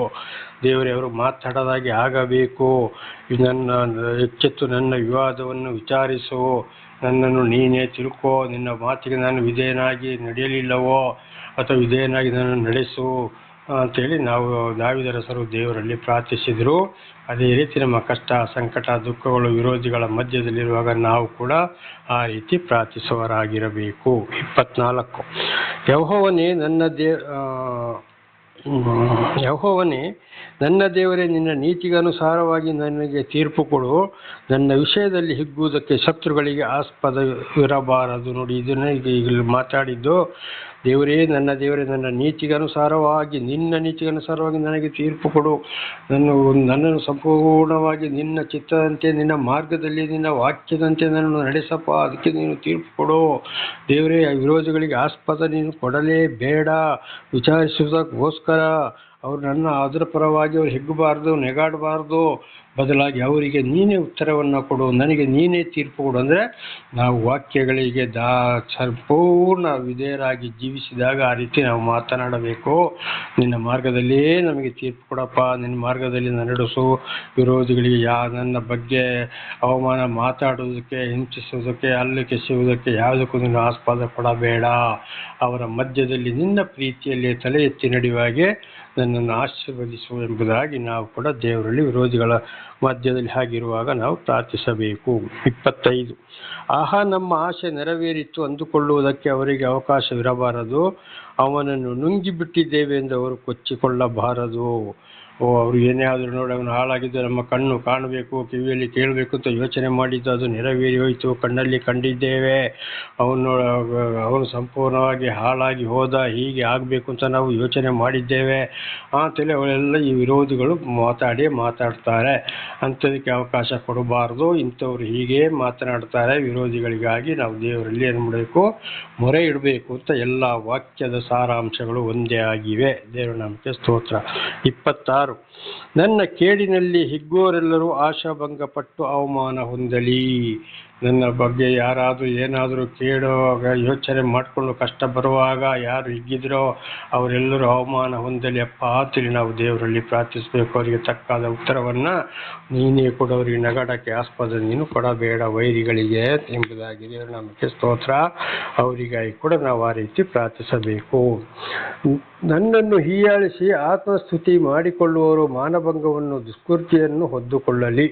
ದೇವರೇ, ಅವರು ಮಾತಾಡೋದಾಗಿ ಆಗಬೇಕು. ನನ್ನ ಎಚ್ಚೆತ್ತು ನನ್ನ ವಿವಾದವನ್ನು ವಿಚಾರಿಸು, ನನ್ನನ್ನು ನೀನೇ ತಿಳ್ಕೋ, ನಿನ್ನ ಮಾತಿಗೆ ನಾನು ವಿಧೇಯನಾಗಿ ನಡೆಯಲಿಲ್ಲವೋ ಅಥವಾ ವಿಧೇಯನಾಗಿ ನಾನು ನಡೆಸು ಅಂತೇಳಿ ನಾವು ದಾವೀದರಸರು ದೇವರಲ್ಲಿ ಪ್ರಾರ್ಥಿಸಿದರು. ಅದೇ ರೀತಿ ನಮ್ಮ ಕಷ್ಟ ಸಂಕಟ ದುಃಖಗಳು ವಿರೋಧಿಗಳ ಮಧ್ಯದಲ್ಲಿರುವಾಗ ನಾವು ಕೂಡ ಆ ರೀತಿ ಪ್ರಾರ್ಥಿಸುವವರಾಗಿರಬೇಕು. 24, ಯೆಹೋವನೇ ನನ್ನ ದೇವರೇ, ನಿನ್ನ ನೀತಿಗನುಸಾರವಾಗಿ ನನಗೆ ತೀರ್ಪು ಕೊಡು, ನನ್ನ ವಿಷಯದಲ್ಲಿ ಹಿಗ್ಗುವುದಕ್ಕೆ ಶತ್ರುಗಳಿಗೆ ಆಸ್ಪದವಿರಬಾರದು. ನೋಡಿ, ಇದನ್ನೇ ಈಗ ಮಾತಾಡಿದ್ದು. ದೇವರೇ, ನನ್ನ ನೀತಿಗನುಸಾರವಾಗಿ, ನಿನ್ನ ನೀತಿಗನುಸಾರವಾಗಿ ನನಗೆ ತೀರ್ಪು ಕೊಡು, ನನ್ನನ್ನು ಸಂಪೂರ್ಣವಾಗಿ ನಿನ್ನ ಚಿತ್ತದಂತೆ, ನಿನ್ನ ಮಾರ್ಗದಲ್ಲಿ, ನಿನ್ನ ವಾಕ್ಯದಂತೆ ನನ್ನನ್ನು ನಡೆಸಪ್ಪ, ಅದಕ್ಕೆ ನೀನು ತೀರ್ಪು ಕೊಡು. ದೇವರೇ, ವಿರೋಧಿಗಳಿಗೆ ಆಸ್ಪದ ನೀನು ಕೊಡಲೇಬೇಡ. ವಿಚಾರಿಸುವುದಕ್ಕೋಸ್ಕರ ಅವರು ಅದರ ಪರವಾಗಿ ಅವರು ಹಿಗ್ಗಬಾರ್ದು, ನೆಗಾಡಬಾರ್ದು, ಬದಲಾಗಿ ಅವರಿಗೆ ನೀನೇ ಉತ್ತರವನ್ನು ಕೊಡು, ನನಗೆ ನೀನೇ ತೀರ್ಪು ಕೊಡು. ಅಂದರೆ ನಾವು ವಾಕ್ಯಗಳಿಗೆ ಸಂಪೂರ್ಣ ವಿಧೇಯರಾಗಿ ಜೀವಿಸಿದಾಗ ಆ ರೀತಿ ನಾವು ಮಾತನಾಡಬೇಕು. ನಿನ್ನ ಮಾರ್ಗದಲ್ಲಿಯೇ ನಮಗೆ ತೀರ್ಪು ಕೊಡಪ್ಪ, ನಿನ್ನ ಮಾರ್ಗದಲ್ಲಿ ನಡೆಸು. ವಿರೋಧಿಗಳಿಗೆ ನನ್ನ ಬಗ್ಗೆ ಅವಮಾನ ಮಾತಾಡುವುದಕ್ಕೆ, ಹಿಂಸಿಸುವುದಕ್ಕೆ, ಹಲ್ಲು ಕೆಸುವುದಕ್ಕೆ ಯಾವುದಕ್ಕೂ ನೀನು ಆಸ್ಪದ ಕೊಡಬೇಡ. ಅವರ ಮಧ್ಯದಲ್ಲಿ ನಿನ್ನ ಪ್ರೀತಿಯಲ್ಲಿ ತಲೆ ಎತ್ತಿ ನಡೆಯುವಾಗೆ ನನ್ನನ್ನು ಆಶೀರ್ವದಿಸು ಎಂಬುದಾಗಿ ನಾವು ಕೂಡ ದೇವರಲ್ಲಿ ವಿರೋಧಿಗಳ ಮಧ್ಯದಲ್ಲಿ ಹಾಗಿರುವಾಗ ನಾವು ಪ್ರಾರ್ಥಿಸಬೇಕು. 25, ಆಹಾ, ನಮ್ಮ ಆಸೆ ನೆರವೇರಿತು ಅಂದುಕೊಳ್ಳುವುದಕ್ಕೆ ಅವರಿಗೆ ಅವಕಾಶವಿರಬಾರದು. ಅವನನ್ನು ನುಂಗಿಬಿಟ್ಟಿದ್ದೇವೆ ಎಂದು ಅವರು ಕೊಚ್ಚಿಕೊಳ್ಳಬಾರದು. ಅವರು ಏನೇ ಆದರೂ ನೋಡಿ, ಅವನು ಹಾಳಾಗಿದ್ದು ನಮ್ಮ ಕಣ್ಣು ಕಾಣಬೇಕು, ಕಿವಿಯಲ್ಲಿ ಕೇಳಬೇಕು ಅಂತ ಯೋಚನೆ ಮಾಡಿದ್ದು ಅದು ನೆರವೇರಿ ಹೋಯಿತು, ಕಣ್ಣಲ್ಲಿ ಕಂಡಿದ್ದೇವೆ. ಅವನು ಸಂಪೂರ್ಣವಾಗಿ ಹಾಳಾಗಿ ಹೋದ, ಹೀಗೆ ಆಗಬೇಕು ಅಂತ ನಾವು ಯೋಚನೆ ಮಾಡಿದ್ದೇವೆ ಅಂತೇಳಿ ಅವರೆಲ್ಲ ಈ ವಿರೋಧಿಗಳು ಮಾತಾಡ್ತಾರೆ. ಅಂಥದಕ್ಕೆ ಅವಕಾಶ ಕೊಡಬಾರ್ದು. ಇಂಥವ್ರು ಹೀಗೆ ಮಾತನಾಡ್ತಾರೆ. ವಿರೋಧಿಗಳಿಗಾಗಿ ನಾವು ದೇವರಲ್ಲಿ ಏನು ಮಾಡಬೇಕು, ಮೊರೆ ಇಡಬೇಕು ಅಂತ ಎಲ್ಲ ವಾಕ್ಯದ ಸಾರಾಂಶಗಳು ಒಂದೇ ಆಗಿವೆ. ದೇವರ ನಾಮಕ್ಕೆ ಸ್ತೋತ್ರ. 26, ನನ್ನ ಕೇಡಿನಲ್ಲಿ ಹಿಗ್ಗುವವರೆಲ್ಲರೂ ಆಶಾಭಂಗಪಟ್ಟು ಅವಮಾನ ಹೊಂದಲಿ. ನನ್ನ ಬಗ್ಗೆ ಯಾರಾದರೂ ಏನಾದರೂ ಕೇಳುವಾಗ, ಯೋಚನೆ ಮಾಡಿಕೊಂಡು ಕಷ್ಟ ಬರುವಾಗ ಯಾರು ಹಿಗ್ಗಿದ್ರೋ ಅವರೆಲ್ಲರೂ ಅವಮಾನ ಹೊಂದಲಿ ಅಪ್ಪ ಅಂತೇಳಿ ನಾವು ದೇವರಲ್ಲಿ ಪ್ರಾರ್ಥಿಸಬೇಕು. ಅವರಿಗೆ ತಕ್ಕಾದ ಉತ್ತರವನ್ನು ನೀನೇ ಕೊಡೋರಿಗೆ ನಗಡಕ್ಕೆ ಆಸ್ಪದ ನೀನು ಕೊಡಬೇಡ ವೈರಿಗಳಿಗೆ ಎಂಬುದಾಗಿ ದೇವರ ನಾಮಕ್ಕೆ ಸ್ತೋತ್ರ. ಅವರಿಗಾಗಿ ಕೂಡ ನಾವು ಆ ರೀತಿ ಪ್ರಾರ್ಥಿಸಬೇಕು. ನನ್ನನ್ನು ಹೀಯಾಳಿಸಿ ಆತ್ಮಸ್ತುತಿ ಮಾಡಿಕೊಳ್ಳುವವರು ಮಾನಭಂಗವನ್ನು ದುಷ್ಕೃತಿಯನ್ನು ಹೊದ್ದುಕೊಳ್ಳಲಿ.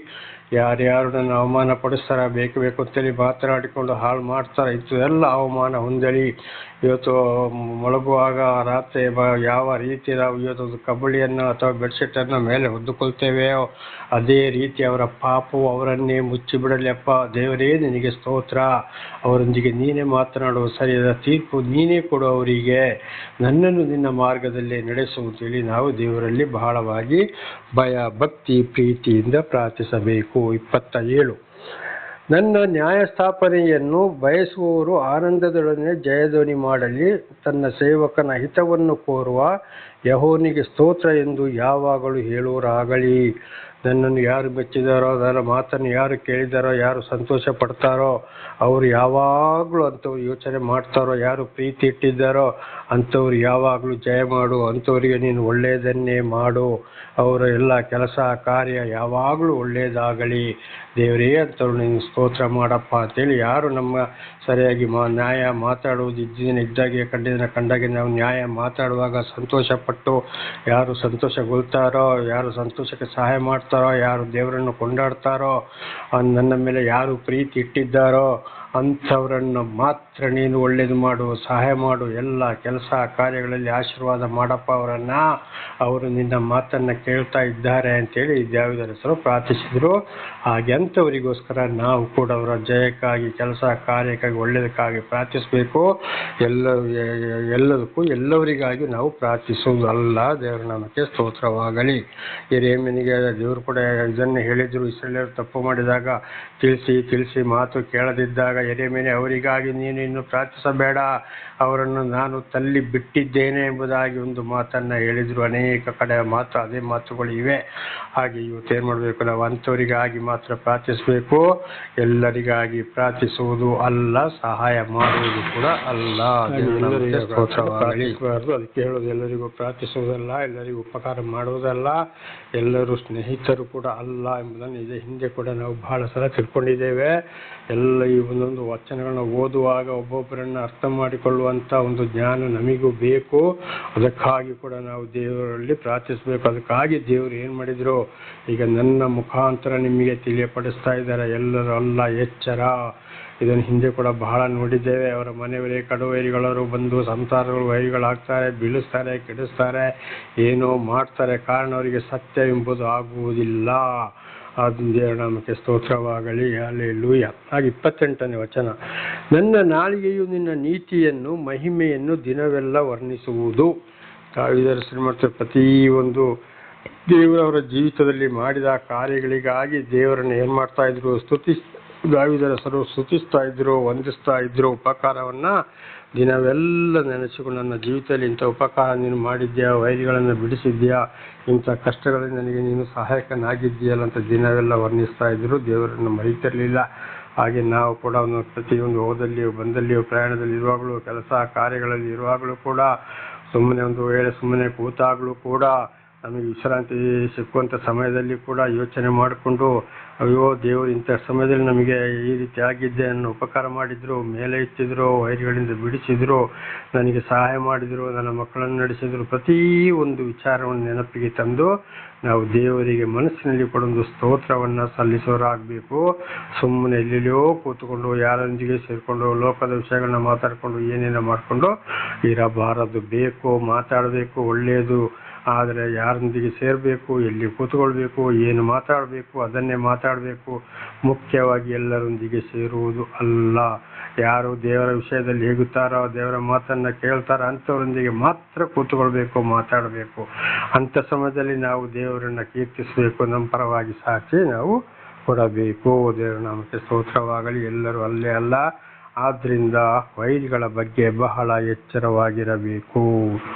ಯಾರ್ಯಾರು ನನ್ನ ಅವಮಾನ ಪಡಿಸ್ತಾರ, ಬೇಕು ಬೇಕು ಅಂತೇಳಿ ಮಾತನಾಡಿಕೊಂಡು ಹಾಳು ಮಾಡ್ತಾರೆ, ಇದೆಲ್ಲ ಅವಮಾನ ಹೊಂದಲಿ. ಇವತ್ತು ಮಲಗುವಾಗ ರಾತ್ರಿ ಯಾವ ರೀತಿ ನಾವು ಇವತ್ತು ಕಬಳಿಯನ್ನು ಅಥವಾ ಬೆಡ್ಶೀಟನ್ನು ಮೇಲೆ ಹೊದ್ದುಕೊಳ್ತೇವೆಯೋ ಅದೇ ರೀತಿ ಅವರ ಪಾಪವು ಅವರನ್ನೇ ಮುಚ್ಚಿಬಿಡಲಿ. ಅಪ್ಪ ದೇವರೇ ನಿನಗೆ ಸ್ತೋತ್ರ. ಅವರೊಂದಿಗೆ ನೀನೇ ಮಾತನಾಡುವ ಸರಿಯಾದ ತೀರ್ಪು ನೀನೇ ಕೊಡು ಅವರಿಗೆ. ನನ್ನನ್ನು ನಿನ್ನ ಮಾರ್ಗದಲ್ಲಿ ನಡೆಸುವಂತೇಳಿ ನಾವು ದೇವರಲ್ಲಿ ಬಹಳವಾಗಿ ಭಯ ಭಕ್ತಿ ಪ್ರೀತಿಯಿಂದ ಪ್ರಾರ್ಥಿಸಬೇಕು. 27 ನನ್ನ ನ್ಯಾಯಸ್ಥಾಪನೆಯನ್ನು ಬಯಸುವವರು ಆನಂದದೊಡನೆ ಜಯಧ್ವನಿ ಮಾಡಲಿ. ತನ್ನ ಸೇವಕನ ಹಿತವನ್ನು ಕೋರುವ ಯೆಹೋವನಿಗೆ ಸ್ತೋತ್ರ ಎಂದು ಯಾವಾಗಲೂ ಹೇಳುವರಾಗಲಿ. ನನ್ನನ್ನು ಯಾರು ಮೆಚ್ಚಿದಾರೋ, ನನ್ನ ಮಾತನ್ನು ಯಾರು ಕೇಳಿದಾರೋ, ಯಾರು ಸಂತೋಷ ಪಡ್ತಾರೋ ಅವರು ಯಾವಾಗಲೂ ಅಂಥವ್ರು ಯೋಚನೆ ಮಾಡ್ತಾರೋ, ಯಾರು ಪ್ರೀತಿ ಇಟ್ಟಿದ್ದಾರೋ ಅಂಥವ್ರು ಯಾವಾಗಲೂ ಜಯ ಮಾಡು. ಅಂಥವರಿಗೆ ನೀನು ಒಳ್ಳೆಯದನ್ನೇ ಮಾಡು. ಅವರ ಎಲ್ಲ ಕೆಲಸ ಕಾರ್ಯ ಯಾವಾಗಲೂ ಒಳ್ಳೆಯದಾಗಲಿ. ದೇವರೇ ಅಂಥವ್ರು ನೀನು ಸ್ತೋತ್ರ ಮಾಡಪ್ಪ ಅಂತೇಳಿ ಯಾರು ನಮ್ಮ ಸರಿಯಾಗಿ ನ್ಯಾಯ ಮಾತಾಡುವುದು ಇದ್ದಾಗೆ ಕಂಡಾಗೆ ನಾವು ನ್ಯಾಯ ಮಾತಾಡುವಾಗ ಸಂತೋಷಪಟ್ಟು ಯಾರು ಸಂತೋಷಗೊಳ್ತಾರೋ, ಯಾರು ಸಂತೋಷಕ್ಕೆ ಸಹಾಯ ಮಾಡ್ತಾರೋ, ಯಾರು ದೇವರನ್ನು ಕೊಂಡಾಡ್ತಾರೋ, ನನ್ನ ಮೇಲೆ ಯಾರು ಪ್ರೀತಿ ಇಟ್ಟಿದ್ದಾರೋ ಅಂಥವರನ್ನು ಮಾತ್ರ ನೀನು ಒಳ್ಳೇದು ಮಾಡು, ಸಹಾಯ ಮಾಡು. ಎಲ್ಲ ಕೆಲಸ ಕಾರ್ಯಗಳಲ್ಲಿ ಆಶೀರ್ವಾದ ಮಾಡಪ್ಪ ಅವರನ್ನು. ಅವರು ನಿನ್ನ ಮಾತನ್ನು ಕೇಳ್ತಾ ಇದ್ದಾರೆ ಅಂತೇಳಿ ದಾವೀದನ ಹೆಸರು ಪ್ರಾರ್ಥಿಸಿದರು. ಹಾಗೆ ಅಂಥವರಿಗೋಸ್ಕರ ನಾವು ಕೂಡ ಅವರ ಜಯಕ್ಕಾಗಿ, ಕೆಲಸ ಕಾರ್ಯಕ್ಕಾಗಿ, ಒಳ್ಳೆಯದಕ್ಕಾಗಿ ಪ್ರಾರ್ಥಿಸಬೇಕು. ಎಲ್ಲದಕ್ಕೂ ಎಲ್ಲವರಿಗಾಗಿ ನಾವು ಪ್ರಾರ್ಥಿಸುವುದು ಅಲ್ಲ. ದೇವರ ನಾಮಕ್ಕೆ ಸ್ತೋತ್ರವಾಗಲಿ. ಯೆರೆಮೀಯನಿಗೆ ದೇವರು ಕೂಡ ಇದನ್ನು ಹೇಳಿದರು. ಇಸ್ರಾಯೇಲ್ಯರು ತಪ್ಪು ಮಾಡಿದಾಗ ತಿಳಿಸಿ ಮಾತು ಕೇಳದಿದ್ದಾಗ ಯೆರೆಮೀಯನೇ ಅವರಿಗಾಗಿ ನೀನು ಇನ್ನು ಪ್ರಾರ್ಥಿಸಬೇಡ, ಅವರನ್ನು ನಾನು ತಳ್ಳಿ ಬಿಟ್ಟಿದ್ದೇನೆ ಎಂಬುದಾಗಿ ಒಂದು ಮಾತನ್ನು ಹೇಳಿದರು. ಅನೇಕ ಕಡೆ ಅದೇ ಮಾತುಗಳು ಇವೆ. ಹಾಗೆ ಇವತ್ತು ಏನು ಮಾಡಬೇಕು, ನಾವು ಅಂಥವರಿಗಾಗಿ ಮಾತ್ರ ಪ್ರಾರ್ಥಿಸಬೇಕು. ಎಲ್ಲರಿಗಾಗಿ ಪ್ರಾರ್ಥಿಸುವುದು ಅಲ್ಲ, ಸಹಾಯ ಮಾಡುವುದು ಕೂಡ ಅಲ್ಲ. ಅದಕ್ಕೆ ಹೇಳೋದು ಎಲ್ಲರಿಗೂ ಪ್ರಾರ್ಥಿಸುವುದಲ್ಲ, ಎಲ್ಲರಿಗೂ ಉಪಕಾರ ಮಾಡುವುದಲ್ಲ, ಎಲ್ಲರೂ ಸ್ನೇಹಿತರು ಕೂಡ ಅಲ್ಲ ಎಂಬುದನ್ನು ಇದೇ ಹಿಂದೆ ಕೂಡ ನಾವು ಬಹಳ ಸಲ ತಿಳ್ಕೊಂಡಿದ್ದೇವೆ. ಎಲ್ಲ ಈ ಒಂದೊಂದು ವಚನಗಳನ್ನ ಓದುವಾಗ ಒಬ್ಬೊಬ್ಬರನ್ನು ಅರ್ಥ ಮಾಡಿಕೊಳ್ಳುವಂಥ ಒಂದು ಜ್ಞಾನ ನಮಗೂ ಬೇಕು. ಅದಕ್ಕಾಗಿ ಕೂಡ ನಾವು ದೇವರಲ್ಲಿ ಪ್ರಾರ್ಥಿಸಬೇಕು. ಅದಕ್ಕಾಗಿ ದೇವರು ಏನು ಮಾಡಿದ್ರು, ಈಗ ನನ್ನ ಮುಖಾಂತರ ನಿಮಗೆ ತಿಳಿಯಪಡಿಸ್ತಾ ಇದ್ದಾರೆ. ಎಲ್ಲರೂ ಅಲ್ಲ, ಎಚ್ಚರ. ಇದನ್ನು ಹಿಂದೆ ಕೂಡ ಬಹಳ ನೋಡಿದ್ದೇವೆ. ಅವರ ಮನೆಯವರೇ ಕಡುವೈರಿಗಳವರು ಬಂದು ಸಂಸಾರಗಳು ವೈರಿಗಳಾಗ್ತಾರೆ, ಬೀಳಿಸ್ತಾರೆ, ಕೆಡಿಸ್ತಾರೆ, ಏನೋ ಮಾಡ್ತಾರೆ. ಕಾರಣ ಅವರಿಗೆ ಸತ್ಯ ಎಂಬುದು ಆಗುವುದಿಲ್ಲ. ಅದು ದೇವರ ನಾಮಕ್ಕೆ ಸ್ತೋತ್ರವಾಗಲಿ. ಹಲ್ಲೆಲೂಯಾ. ಹಾಗೆ 28ನೇ ವಚನ, ನನ್ನ ನಾಲಿಗೆಯು ನಿನ್ನ ನೀತಿಯನ್ನು ಮಹಿಮೆಯನ್ನು ದಿನವೆಲ್ಲ ವರ್ಣಿಸುವುದು. ದಾವೀದರ ಶ್ರೀಮಂತ ಪ್ರತಿಯೊಂದು ದೇವರವರ ಜೀವಿತದಲ್ಲಿ ಮಾಡಿದ ಕಾರ್ಯಗಳಿಗಾಗಿ ದೇವರನ್ನು ಏನು ಮಾಡ್ತಾ ಇದ್ರು, ದಾವೀದರ ಸ್ತುತಿಸ್ತಾ ಇದ್ರು, ವಂದಿಸ್ತಾ ಇದ್ರು. ಉಪಕಾರವನ್ನು ದಿನವೆಲ್ಲ ನೆನೆಸಿಕೊಂಡು ನನ್ನ ಜೀವಿತದಲ್ಲಿ ಇಂಥ ಉಪಕಾರ ನೀನು ಮಾಡಿದ್ಯಾ, ವೈರಿಗಳನ್ನು ಬಿಡಿಸಿದ್ಯಾ, ಇಂಥ ಕಷ್ಟಗಳಲ್ಲಿ ನನಗೆ ನೀನು ಸಹಾಯಕನಾಗಿದ್ದೀಯಲ್ಲ ಅಂತ ದಿನವೆಲ್ಲ ವರ್ಣಿಸ್ತಾ ಇದ್ರು. ದೇವರನ್ನು ಮರೆತಿರಲಿಲ್ಲ. ಹಾಗೆ ನಾವು ಕೂಡ ಪ್ರತಿಯೊಂದು ಹೋದಲ್ಲಿಯೂ ಬಂದಲ್ಲಿಯೂ ಪ್ರಯಾಣದಲ್ಲಿ ಇರುವಾಗಲೂ ಕೆಲಸ ಕಾರ್ಯಗಳಲ್ಲಿ ಇರುವಾಗಲೂ ಕೂಡ ಸುಮ್ಮನೆ ಒಂದು ವೇಳೆ ಸುಮ್ಮನೆ ಕೂತಾಗಲೂ ಕೂಡ ನಮಗೆ ವಿಶ್ರಾಂತಿ ಸಿಕ್ಕುವಂಥ ಸಮಯದಲ್ಲಿ ಕೂಡ ಯೋಚನೆ ಮಾಡಿಕೊಂಡು ಅಯ್ಯೋ ದೇವರು ಇಂಥ ಸಮಯದಲ್ಲಿ ನಮಗೆ ಈ ರೀತಿ ಆಗಿದ್ದೆ, ನನ್ನ ಉಪಕಾರ ಮಾಡಿದ್ರು, ಮೇಲೆ ಎತ್ತಿದ್ರು, ವೈರಿಗಳಿಂದ ಬಿಡಿಸಿದ್ರು, ನನಗೆ ಸಹಾಯ ಮಾಡಿದರು, ನನ್ನ ಮಕ್ಕಳನ್ನು ನಡೆಸಿದರು. ಪ್ರತಿ ಒಂದು ವಿಚಾರವನ್ನು ನೆನಪಿಗೆ ತಂದು ನಾವು ದೇವರಿಗೆ ಮನಸ್ಸಿನಲ್ಲಿ ಕೂಡ ಒಂದು ಸ್ತೋತ್ರವನ್ನು ಸಲ್ಲಿಸೋರಾಗಬೇಕು. ಸುಮ್ಮನೆ ಎಲ್ಲೆಲ್ಲೋ ಕೂತ್ಕೊಂಡು ಯಾರೊಂದಿಗೆ ಸೇರಿಕೊಂಡು ಲೋಕದ ವಿಷಯಗಳನ್ನ ಮಾತಾಡಿಕೊಂಡು ಏನೇನೋ ಮಾಡಿಕೊಂಡು ಇರಬಾರದು. ಬೇಕು, ಮಾತಾಡಬೇಕು, ಒಳ್ಳೆಯದು. ಆದರೆ ಯಾರೊಂದಿಗೆ ಸೇರಬೇಕು, ಎಲ್ಲಿ ಕೂತ್ಕೊಳ್ಬೇಕು, ಏನು ಮಾತಾಡಬೇಕು ಅದನ್ನೇ ಮಾತಾಡಬೇಕು. ಮುಖ್ಯವಾಗಿ ಎಲ್ಲರೊಂದಿಗೆ ಸೇರುವುದು ಅಲ್ಲ. ಯಾರು ದೇವರ ವಿಷಯದಲ್ಲಿ ಹೇಗುತ್ತಾರೋ, ದೇವರ ಮಾತನ್ನು ಕೇಳ್ತಾರೋ ಅಂಥವರೊಂದಿಗೆ ಮಾತ್ರ ಕೂತ್ಕೊಳ್ಬೇಕು, ಮಾತಾಡಬೇಕು. ಅಂಥ ಸಮಯದಲ್ಲಿ ನಾವು ದೇವರನ್ನು ಕೀರ್ತಿಸಬೇಕು, ನಮ್ಮ ಪರವಾಗಿ ಸಾಕ್ಷಿ ನಾವು ಕೊಡಬೇಕು. ದೇವರ ನಾಮಕ್ಕೆ ಸ್ತೋತ್ರವಾಗಲಿ. ಎಲ್ಲರೂ ಅಲ್ಲೇ ಅಲ್ಲ. ಆದ್ದರಿಂದ ವೈರಿಗಳ ಬಗ್ಗೆ ಬಹಳ ಎಚ್ಚರವಾಗಿರಬೇಕು.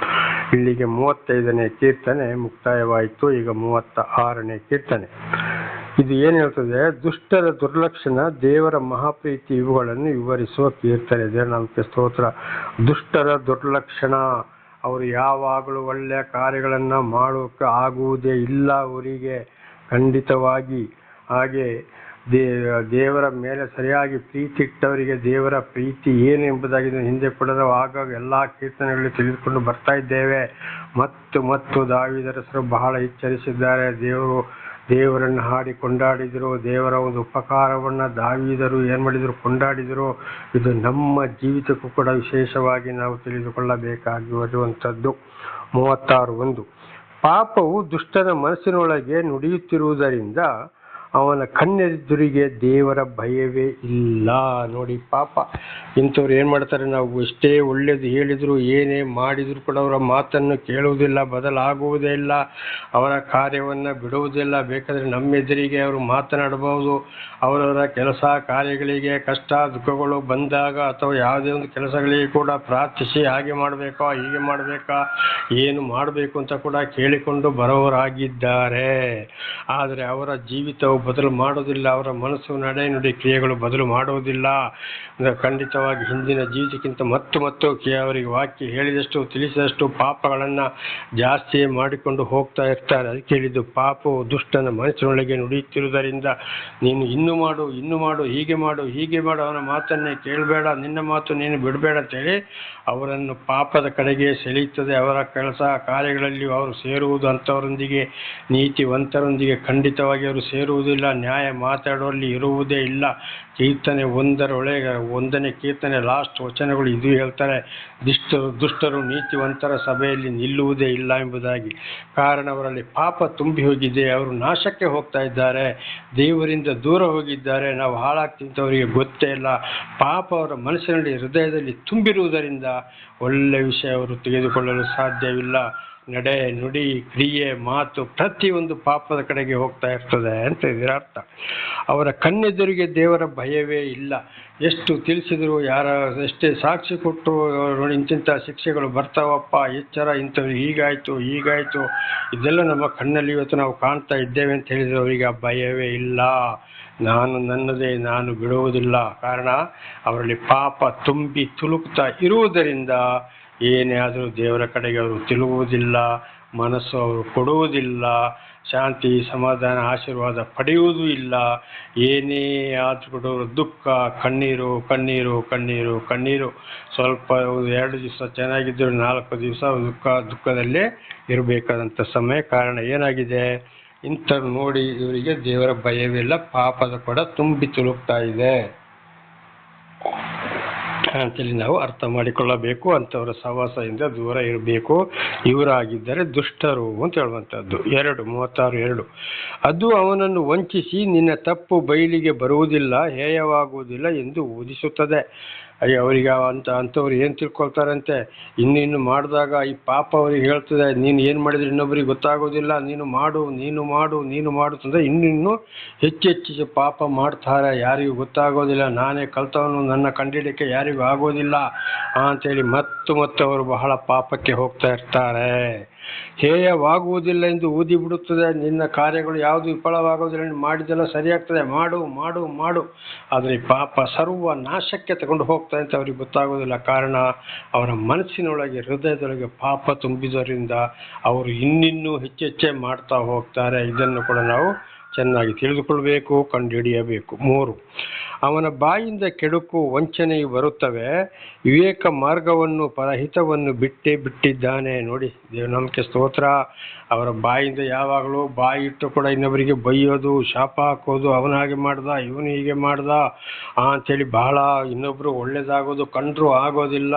ಇಲ್ಲಿಗೆ 35ನೇ ಕೀರ್ತನೆ ಮುಕ್ತಾಯವಾಯಿತು. ಈಗ 36ನೇ ಕೀರ್ತನೆ. ಇದು ಏನು ಹೇಳ್ತದೆ, ದುಷ್ಟರ ದುರ್ಲಕ್ಷಣ, ದೇವರ ಮಹಾಪ್ರೀತಿ, ಇವುಗಳನ್ನು ವಿವರಿಸುವ ಕೀರ್ತನೆ. ದೇವರ ನಾಮಕ್ಕೆ ಸ್ತೋತ್ರ. ದುಷ್ಟರ ದುರ್ಲಕ್ಷಣ, ಅವರು ಯಾವಾಗಲೂ ಒಳ್ಳೆಯ ಕಾರ್ಯಗಳನ್ನು ಮಾಡೋಕ್ಕೆ ಆಗುವುದೇ ಇಲ್ಲ ಅವರಿಗೆ, ಖಂಡಿತವಾಗಿ. ಹಾಗೆ ದೇವರ ಮೇಲೆ ಸರಿಯಾಗಿ ಪ್ರೀತಿ ಇಟ್ಟವರಿಗೆ ದೇವರ ಪ್ರೀತಿ ಏನು ಎಂಬುದಾಗಿ ಹಿಂದೆ ಕೂಡ ಆಗಾಗ ಎಲ್ಲ ಕೀರ್ತನೆಗಳಲ್ಲಿ ತಿಳಿದುಕೊಂಡು ಬರ್ತಾ ಇದ್ದೇವೆ. ಮತ್ತು ದಾವೀದರ ಬಹಳ ಎಚ್ಚರಿಸಿದ್ದಾರೆ. ದೇವರು ದೇವರನ್ನು ಹಾಡಿ ಕೊಂಡಾಡಿದರು. ದೇವರ ಒಂದು ಉಪಕಾರವನ್ನು ದಾವೀದರು ಏನು ಮಾಡಿದರು, ಕೊಂಡಾಡಿದರು. ಇದು ನಮ್ಮ ಜೀವಿತಕ್ಕೂ ಕೂಡ ವಿಶೇಷವಾಗಿ ನಾವು ತಿಳಿದುಕೊಳ್ಳಬೇಕಾಗಿರುವಂಥದ್ದು. 36:1 ಪಾಪವು ದುಷ್ಟನ ಮನಸ್ಸಿನೊಳಗೆ ನುಡಿಯುತ್ತಿರುವುದರಿಂದ ಅವನ ಕಣ್ಣೆದುರಿಗೆ ದೇವರ ಭಯವೇ ಇಲ್ಲ. ನೋಡಿ, ಪಾಪ ಇಂಥವ್ರು ಏನು ಮಾಡ್ತಾರೆ, ನಾವು ಎಷ್ಟೇ ಒಳ್ಳೇದು ಹೇಳಿದ್ರು ಏನೇ ಮಾಡಿದ್ರು ಕೂಡ ಅವರ ಮಾತನ್ನು ಕೇಳುವುದಿಲ್ಲ, ಬದಲಾಗುವುದೇ ಇಲ್ಲ, ಅವರ ಕಾರ್ಯವನ್ನು ಬಿಡುವುದಿಲ್ಲ. ಬೇಕಾದರೆ ನಮ್ಮ ಎದುರಿಗೆ ಅವರು ಮಾತನಾಡಬಹುದು. ಅವರವರ ಕೆಲಸ ಕಾರ್ಯಗಳಿಗೆ ಕಷ್ಟ ದುಃಖಗಳು ಬಂದಾಗ ಅಥವಾ ಯಾವುದೇ ಒಂದು ಕೆಲಸಗಳಿಗೆ ಕೂಡ ಪ್ರಾರ್ಥಿಸಿ ಹಾಗೆ ಮಾಡಬೇಕಾ ಹೀಗೆ ಮಾಡಬೇಕಾ ಏನು ಮಾಡಬೇಕು ಅಂತ ಕೂಡ ಕೇಳಿಕೊಂಡು ಬರೋರಾಗಿದ್ದಾರೆ. ಆದರೆ ಅವರ ಜೀವಿತವು ಬದಲು ಮಾಡೋದಿಲ್ಲ, ಅವರ ಮನಸ್ಸು ನಡೆ ನುಡಿ ಕ್ರಿಯೆಗಳು ಬದಲು ಮಾಡುವುದಿಲ್ಲ. ಖಂಡಿತವಾಗಿ ಹಿಂದಿನ ಜೀವಿತಕ್ಕಿಂತ ಮತ್ತು ಅವರಿಗೆ ವಾಕ್ಯ ಹೇಳಿದಷ್ಟು ತಿಳಿಸಿದಷ್ಟು ಪಾಪಗಳನ್ನು ಜಾಸ್ತಿ ಮಾಡಿಕೊಂಡು ಹೋಗ್ತಾ ಇರ್ತಾರೆ. ಅದಕ್ಕೆ ಹೇಳಿದ್ದು, ಪಾಪವು ದುಷ್ಟನ ಮನಸ್ಸಿನೊಳಗೆ ನುಡಿಯುತ್ತಿರುವುದರಿಂದ ನೀನು ಇನ್ನು ಮಾಡು ಹೀಗೆ ಮಾಡು ಅವನ ಮಾತನ್ನೇ ಕೇಳಬೇಡ, ನಿನ್ನ ಮಾತು ನೀನು ಬಿಡಬೇಡ ಅಂತೇಳಿ ಅವರನ್ನು ಪಾಪದ ಕಡೆಗೆ ಸೆಳೆಯುತ್ತದೆ. ಅವರ ಕೆಲಸ ಕಾರ್ಯಗಳಲ್ಲಿ ಅವರು ಸೇರುವುದು ಅಂಥವರೊಂದಿಗೆ, ನೀತಿವಂತರೊಂದಿಗೆ ಖಂಡಿತವಾಗಿ ಅವರು ಸೇರುವುದಿಲ್ಲ. ನ್ಯಾಯ ಮಾತಾಡುವಲ್ಲಿ ಇರುವುದೇ ಇಲ್ಲ. ಕೀರ್ತನೆ 1ನೇ ಕೀರ್ತನೆ ಲಾಸ್ಟ್ ವಚನಗಳು ಇದು ಹೇಳ್ತಾರೆ, ದುಷ್ಟರು ನೀತಿವಂತರ ಸಭೆಯಲ್ಲಿ ನಿಲ್ಲುವುದೇ ಇಲ್ಲ ಎಂಬುದಾಗಿ. ಕಾರಣ ಅವರಲ್ಲಿ ಪಾಪ ತುಂಬಿ ಹೋಗಿದೆ, ಅವರು ನಾಶಕ್ಕೆ ಹೋಗ್ತಾ ಇದ್ದಾರೆ, ದೇವರಿಂದ ದೂರ ಹೋಗಿದ್ದಾರೆ. ನಾವು ಹಾಳಾಗ್ತಿಂತ ಅವರಿಗೆ ಗೊತ್ತೇ ಇಲ್ಲ. ಪಾಪ ಅವರ ಮನಸ್ಸಿನಲ್ಲಿ ಹೃದಯದಲ್ಲಿ ತುಂಬಿರುವುದರಿಂದ ಒಳ್ಳೆಯ ವಿಷಯ ಅವರು ತೆಗೆದುಕೊಳ್ಳಲು ಸಾಧ್ಯವಿಲ್ಲ. ನಡೆ ನುಡಿ ಕ್ರಿಯೆ ಮಾತು ಪ್ರತಿಯೊಂದು ಪಾಪದ ಕಡೆಗೆ ಹೋಗ್ತಾ ಇರ್ತದೆ ಅಂತ ಇದರ ಅರ್ಥ. ಅವರ ಕಣ್ಣೆದುರಿಗೆ ದೇವರ ಭಯವೇ ಇಲ್ಲ. ಎಷ್ಟು ತಿಳಿಸಿದ್ರು, ಎಷ್ಟೇ ಸಾಕ್ಷಿ ಕೊಟ್ಟು ನೋಡಿ ಇಂತಿಂಥ ಶಿಕ್ಷೆಗಳು ಬರ್ತಾವಪ್ಪ, ಎಚ್ಚರ, ಇಂಥವ್ರು ಹೀಗಾಯ್ತು ಇದೆಲ್ಲ ನಮ್ಮ ಕಣ್ಣಲ್ಲಿ ಇವತ್ತು ನಾವು ಕಾಣ್ತಾ ಇದ್ದೇವೆ ಅಂತ ಹೇಳಿದ್ರು, ಅವರಿಗೆ ಆ ಭಯವೇ ಇಲ್ಲ. ನಾನು ಬಿಡುವುದಿಲ್ಲ. ಕಾರಣ ಅವರಲ್ಲಿ ಪಾಪ ತುಂಬಿ ತುಳುಕ್ತಾ ಇರುವುದರಿಂದ ಏನೇ ಆದರೂ ದೇವರ ಕಡೆಗೆ ಅವರು ತಿರುಗುವುದಿಲ್ಲ, ಮನಸ್ಸು ಅವರು ಕೊಡುವುದಿಲ್ಲ, ಶಾಂತಿ ಸಮಾಧಾನ ಆಶೀರ್ವಾದ ಪಡೆಯುವುದೂ ಇಲ್ಲ. ಏನೇ ಆದರೂ ಕೂಡ ದುಃಖ, ಕಣ್ಣೀರು. ಸ್ವಲ್ಪ 2 ದಿವಸ ಚೆನ್ನಾಗಿದ್ದರು, 4 ದಿವಸ ದುಃಖದಲ್ಲೇ ಇರಬೇಕಾದಂಥ ಸಮಯ. ಕಾರಣ ಏನಾಗಿದೆ, ಇಂಥವ್ರು ನೋಡಿ ಇವರಿಗೆ ದೇವರ ಭಯವಿಲ್ಲ, ಪಾಪದ ಕೂಡ ತುಂಬಿ ತುಳುಕ್ತಾ ಇದೆ ಅಂತೇಳಿ ನಾವು ಅರ್ಥ ಮಾಡಿಕೊಳ್ಳಬೇಕು. ಅಂಥವರ ಸಹವಾಸದಿಂದ ದೂರ ಇರಬೇಕು. ಇವರಾಗಿದ್ದರೆ ದುಷ್ಟರು ಅಂತ ಹೇಳುವಂಥದ್ದು. 36:2 ಅದು ಅವನನ್ನು ವಂಚಿಸಿ ನಿನ್ನ ತಪ್ಪು ಬಯಲಿಗೆ ಬರುವುದಿಲ್ಲ, ಹೇಯವಾಗುವುದಿಲ್ಲ ಎಂದು ಬೋಧಿಸುತ್ತದೆ. ಅವರಿಗೆ ಅಂಥವ್ರು ಏನು ತಿಳ್ಕೊಳ್ತಾರಂತೆ, ಇನ್ನು ಮಾಡಿದಾಗ ಈ ಪಾಪ ಅವರಿಗೆ ಹೇಳ್ತದೆ, ನೀನು ಏನು ಮಾಡಿದ್ರೆ ಇನ್ನೊಬ್ಬರಿಗೆ ಗೊತ್ತಾಗೋದಿಲ್ಲ, ನೀನು ಮಾಡು ಅಂತಂದರೆ ಇನ್ನೂ ಹೆಚ್ಚು ಪಾಪ ಮಾಡ್ತಾರೆ, ಯಾರಿಗೂ ಗೊತ್ತಾಗೋದಿಲ್ಲ, ನಾನೇ ಕಲ್ತವನು, ನನ್ನ ಕಂಡಿಡಿಕೆ ಯಾರಿಗೂ ಆಗೋದಿಲ್ಲ ಅಂತೇಳಿ ಮತ್ತು ಅವರು ಬಹಳ ಪಾಪಕ್ಕೆ ಹೋಗ್ತಾ ಇರ್ತಾರೆ. ಹೇಯವಾಗುವುದಿಲ್ಲ ಎಂದು ಊದಿ ಬಿಡುತ್ತದೆ. ನಿನ್ನ ಕಾರ್ಯಗಳು ಯಾವುದು ವಿಫಲವಾಗುವುದಿಲ್ಲ, ಮಾಡಿದೆಲ್ಲ ಸರಿಯಾಗ್ತದೆ, ಮಾಡು. ಆದರೆ ಈ ಪಾಪ ಸರ್ವ ನಾಶಕ್ಕೆ ತಗೊಂಡು ಹೋಗ್ತಾ ಅಂತ ಅವ್ರಿಗೆ ಗೊತ್ತಾಗೋದಿಲ್ಲ. ಕಾರಣ ಅವರ ಮನಸ್ಸಿನೊಳಗೆ ಹೃದಯದೊಳಗೆ ಪಾಪ ತುಂಬಿದರಿಂದ ಅವರು ಇನ್ನಿನ್ನೂ ಹೆಚ್ಚೆ ಮಾಡ್ತಾ ಹೋಗ್ತಾರೆ. ಇದನ್ನು ಕೂಡ ನಾವು ಚೆನ್ನಾಗಿ ತಿಳಿದುಕೊಳ್ಬೇಕು, ಕಂಡುಹಿಡಿಯಬೇಕು. 3 ಅವನ ಬಾಯಿಂದ ಕೆಡುಕು ವಂಚನೆಯು ಬರುತ್ತವೆ, ವಿವೇಕ ಮಾರ್ಗವನ್ನು ಪರಹಿತವನ್ನು ಬಿಟ್ಟಿದ್ದಾನೆ. ನೋಡಿ, ದೇವನಾಮಕ್ಕೆ ಸ್ತೋತ್ರ. ಅವರ ಬಾಯಿಂದ ಯಾವಾಗಲೂ ಬಾಯಿ ಇಟ್ಟು ಕೂಡ ಇನ್ನೊಬ್ಬರಿಗೆ ಬೈಯೋದು, ಶಾಪ ಹಾಕೋದು, ಅವನ ಹಾಗೆ ಮಾಡ್ದ, ಇವನು ಹೀಗೆ ಮಾಡ್ದ ಅಂಥೇಳಿ ಬಹಳ ಇನ್ನೊಬ್ಬರು ಒಳ್ಳೇದಾಗೋದು ಕಂಡ್ರೂ ಆಗೋದಿಲ್ಲ.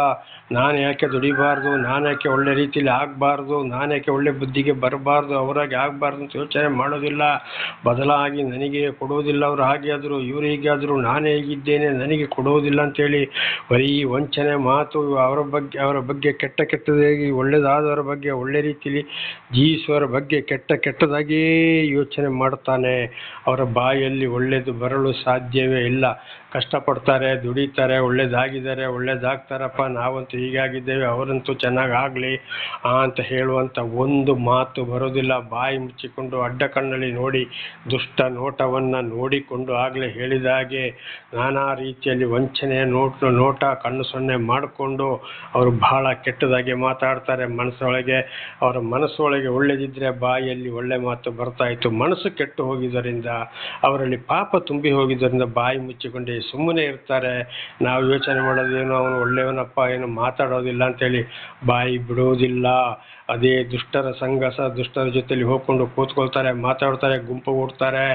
ನಾನು ಯಾಕೆ ದುಡಿಬಾರ್ದು, ನಾನು ಯಾಕೆ ಒಳ್ಳೆ ರೀತಿಯಲ್ಲಿ ಆಗಬಾರ್ದು, ನಾನು ಯಾಕೆ ಒಳ್ಳೆ ಬುದ್ಧಿಗೆ ಬರಬಾರ್ದು, ಅವರಾಗಿ ಆಗಬಾರ್ದು ಅಂತ ಯೋಚನೆ ಮಾಡೋದಿಲ್ಲ. ಬದಲಾಗಿ ನನಗೆ ಕೊಡುವುದಿಲ್ಲ, ಅವರು ಹಾಗೆ ಆದರು, ಇವರು ಹೀಗೆ ಆದರು, ನಾನೇ ಹೇಗಿದ್ದೇನೆ ನನಗೆ ಕೊಡುವುದಿಲ್ಲ ಅಂತೇಳಿ ಬರೀ ವಂಚನೆ ಮಾತು, ಅವರ ಬಗ್ಗೆ ಕೆಟ್ಟದಾಗಿ, ಒಳ್ಳೆಯದಾದವರ ಬಗ್ಗೆ ಒಳ್ಳೆ ರೀತಿಯಲ್ಲಿ ಜೀವಿಸುವವರ ಬಗ್ಗೆ ಕೆಟ್ಟದಾಗಿಯೇ ಯೋಚನೆ ಮಾಡ್ತಾನೆ. ಅವರ ಬಾಯಲ್ಲಿ ಒಳ್ಳೆಯದು ಬರಲು ಸಾಧ್ಯವೇ ಇಲ್ಲ. ಕಷ್ಟಪಡ್ತಾರೆ, ದುಡಿತಾರೆ, ಒಳ್ಳೇದಾಗ್ತಾರಪ್ಪ, ನಾವಂತೂ ಹೀಗಾಗಿದ್ದೇವೆ, ಅವರಂತೂ ಚೆನ್ನಾಗಾಗಲಿ ಅಂತ ಹೇಳುವಂಥ ಒಂದು ಮಾತು ಬರೋದಿಲ್ಲ. ಬಾಯಿ ಮುಚ್ಚಿಕೊಂಡು ಅಡ್ಡ ಕಣ್ಣಲ್ಲಿ ನೋಡಿ, ದುಷ್ಟ ನೋಟವನ್ನು ನೋಡಿಕೊಂಡು ಆಗಲೇ ಹೇಳಿದ ಹಾಗೆ ನಾನಾ ರೀತಿಯಲ್ಲಿ ವಂಚನೆಯ ನೋಟ ಕಣ್ಣು ಸೊನ್ನೆ ಮಾಡಿಕೊಂಡು ಅವರು ಬಹಳ ಕೆಟ್ಟದಾಗಿ ಮಾತಾಡ್ತಾರೆ. ಅವರ ಮನಸ್ಸೊಳಗೆ ಒಳ್ಳೆದಿದ್ದರೆ ಬಾಯಲ್ಲಿ ಒಳ್ಳೆ ಮಾತು ಬರ್ತಾ ಇತ್ತು. ಮನಸ್ಸು ಕೆಟ್ಟು ಹೋಗಿದ್ದರಿಂದ, ಅವರಲ್ಲಿ ಪಾಪ ತುಂಬಿ ಹೋಗಿದ್ದರಿಂದ ಬಾಯಿ ಮುಚ್ಚಿಕೊಂಡೇ ಸುಮ್ಮನೆ ಇರ್ತಾರೆ. ನಾವು ಯೋಚನೆ ಮಾಡೋದೇನು, ಅವನು ಒಳ್ಳೆಯವನಪ್ಪ, ಏನು ಮಾತಾಡೋದಿಲ್ಲ ಅಂತೇಳಿ ಬಾಯಿ ಬಿಡೋದಿಲ್ಲ. ಅದೇ ದುಷ್ಟರ ದುಷ್ಟರ ಜೊತೆಲಿ ಹೋಗ್ಕೊಂಡು ಕೂತ್ಕೊಳ್ತಾರೆ, ಮಾತಾಡ್ತಾರೆ, ಗುಂಪು ಕೊಡ್ತಾರೆ.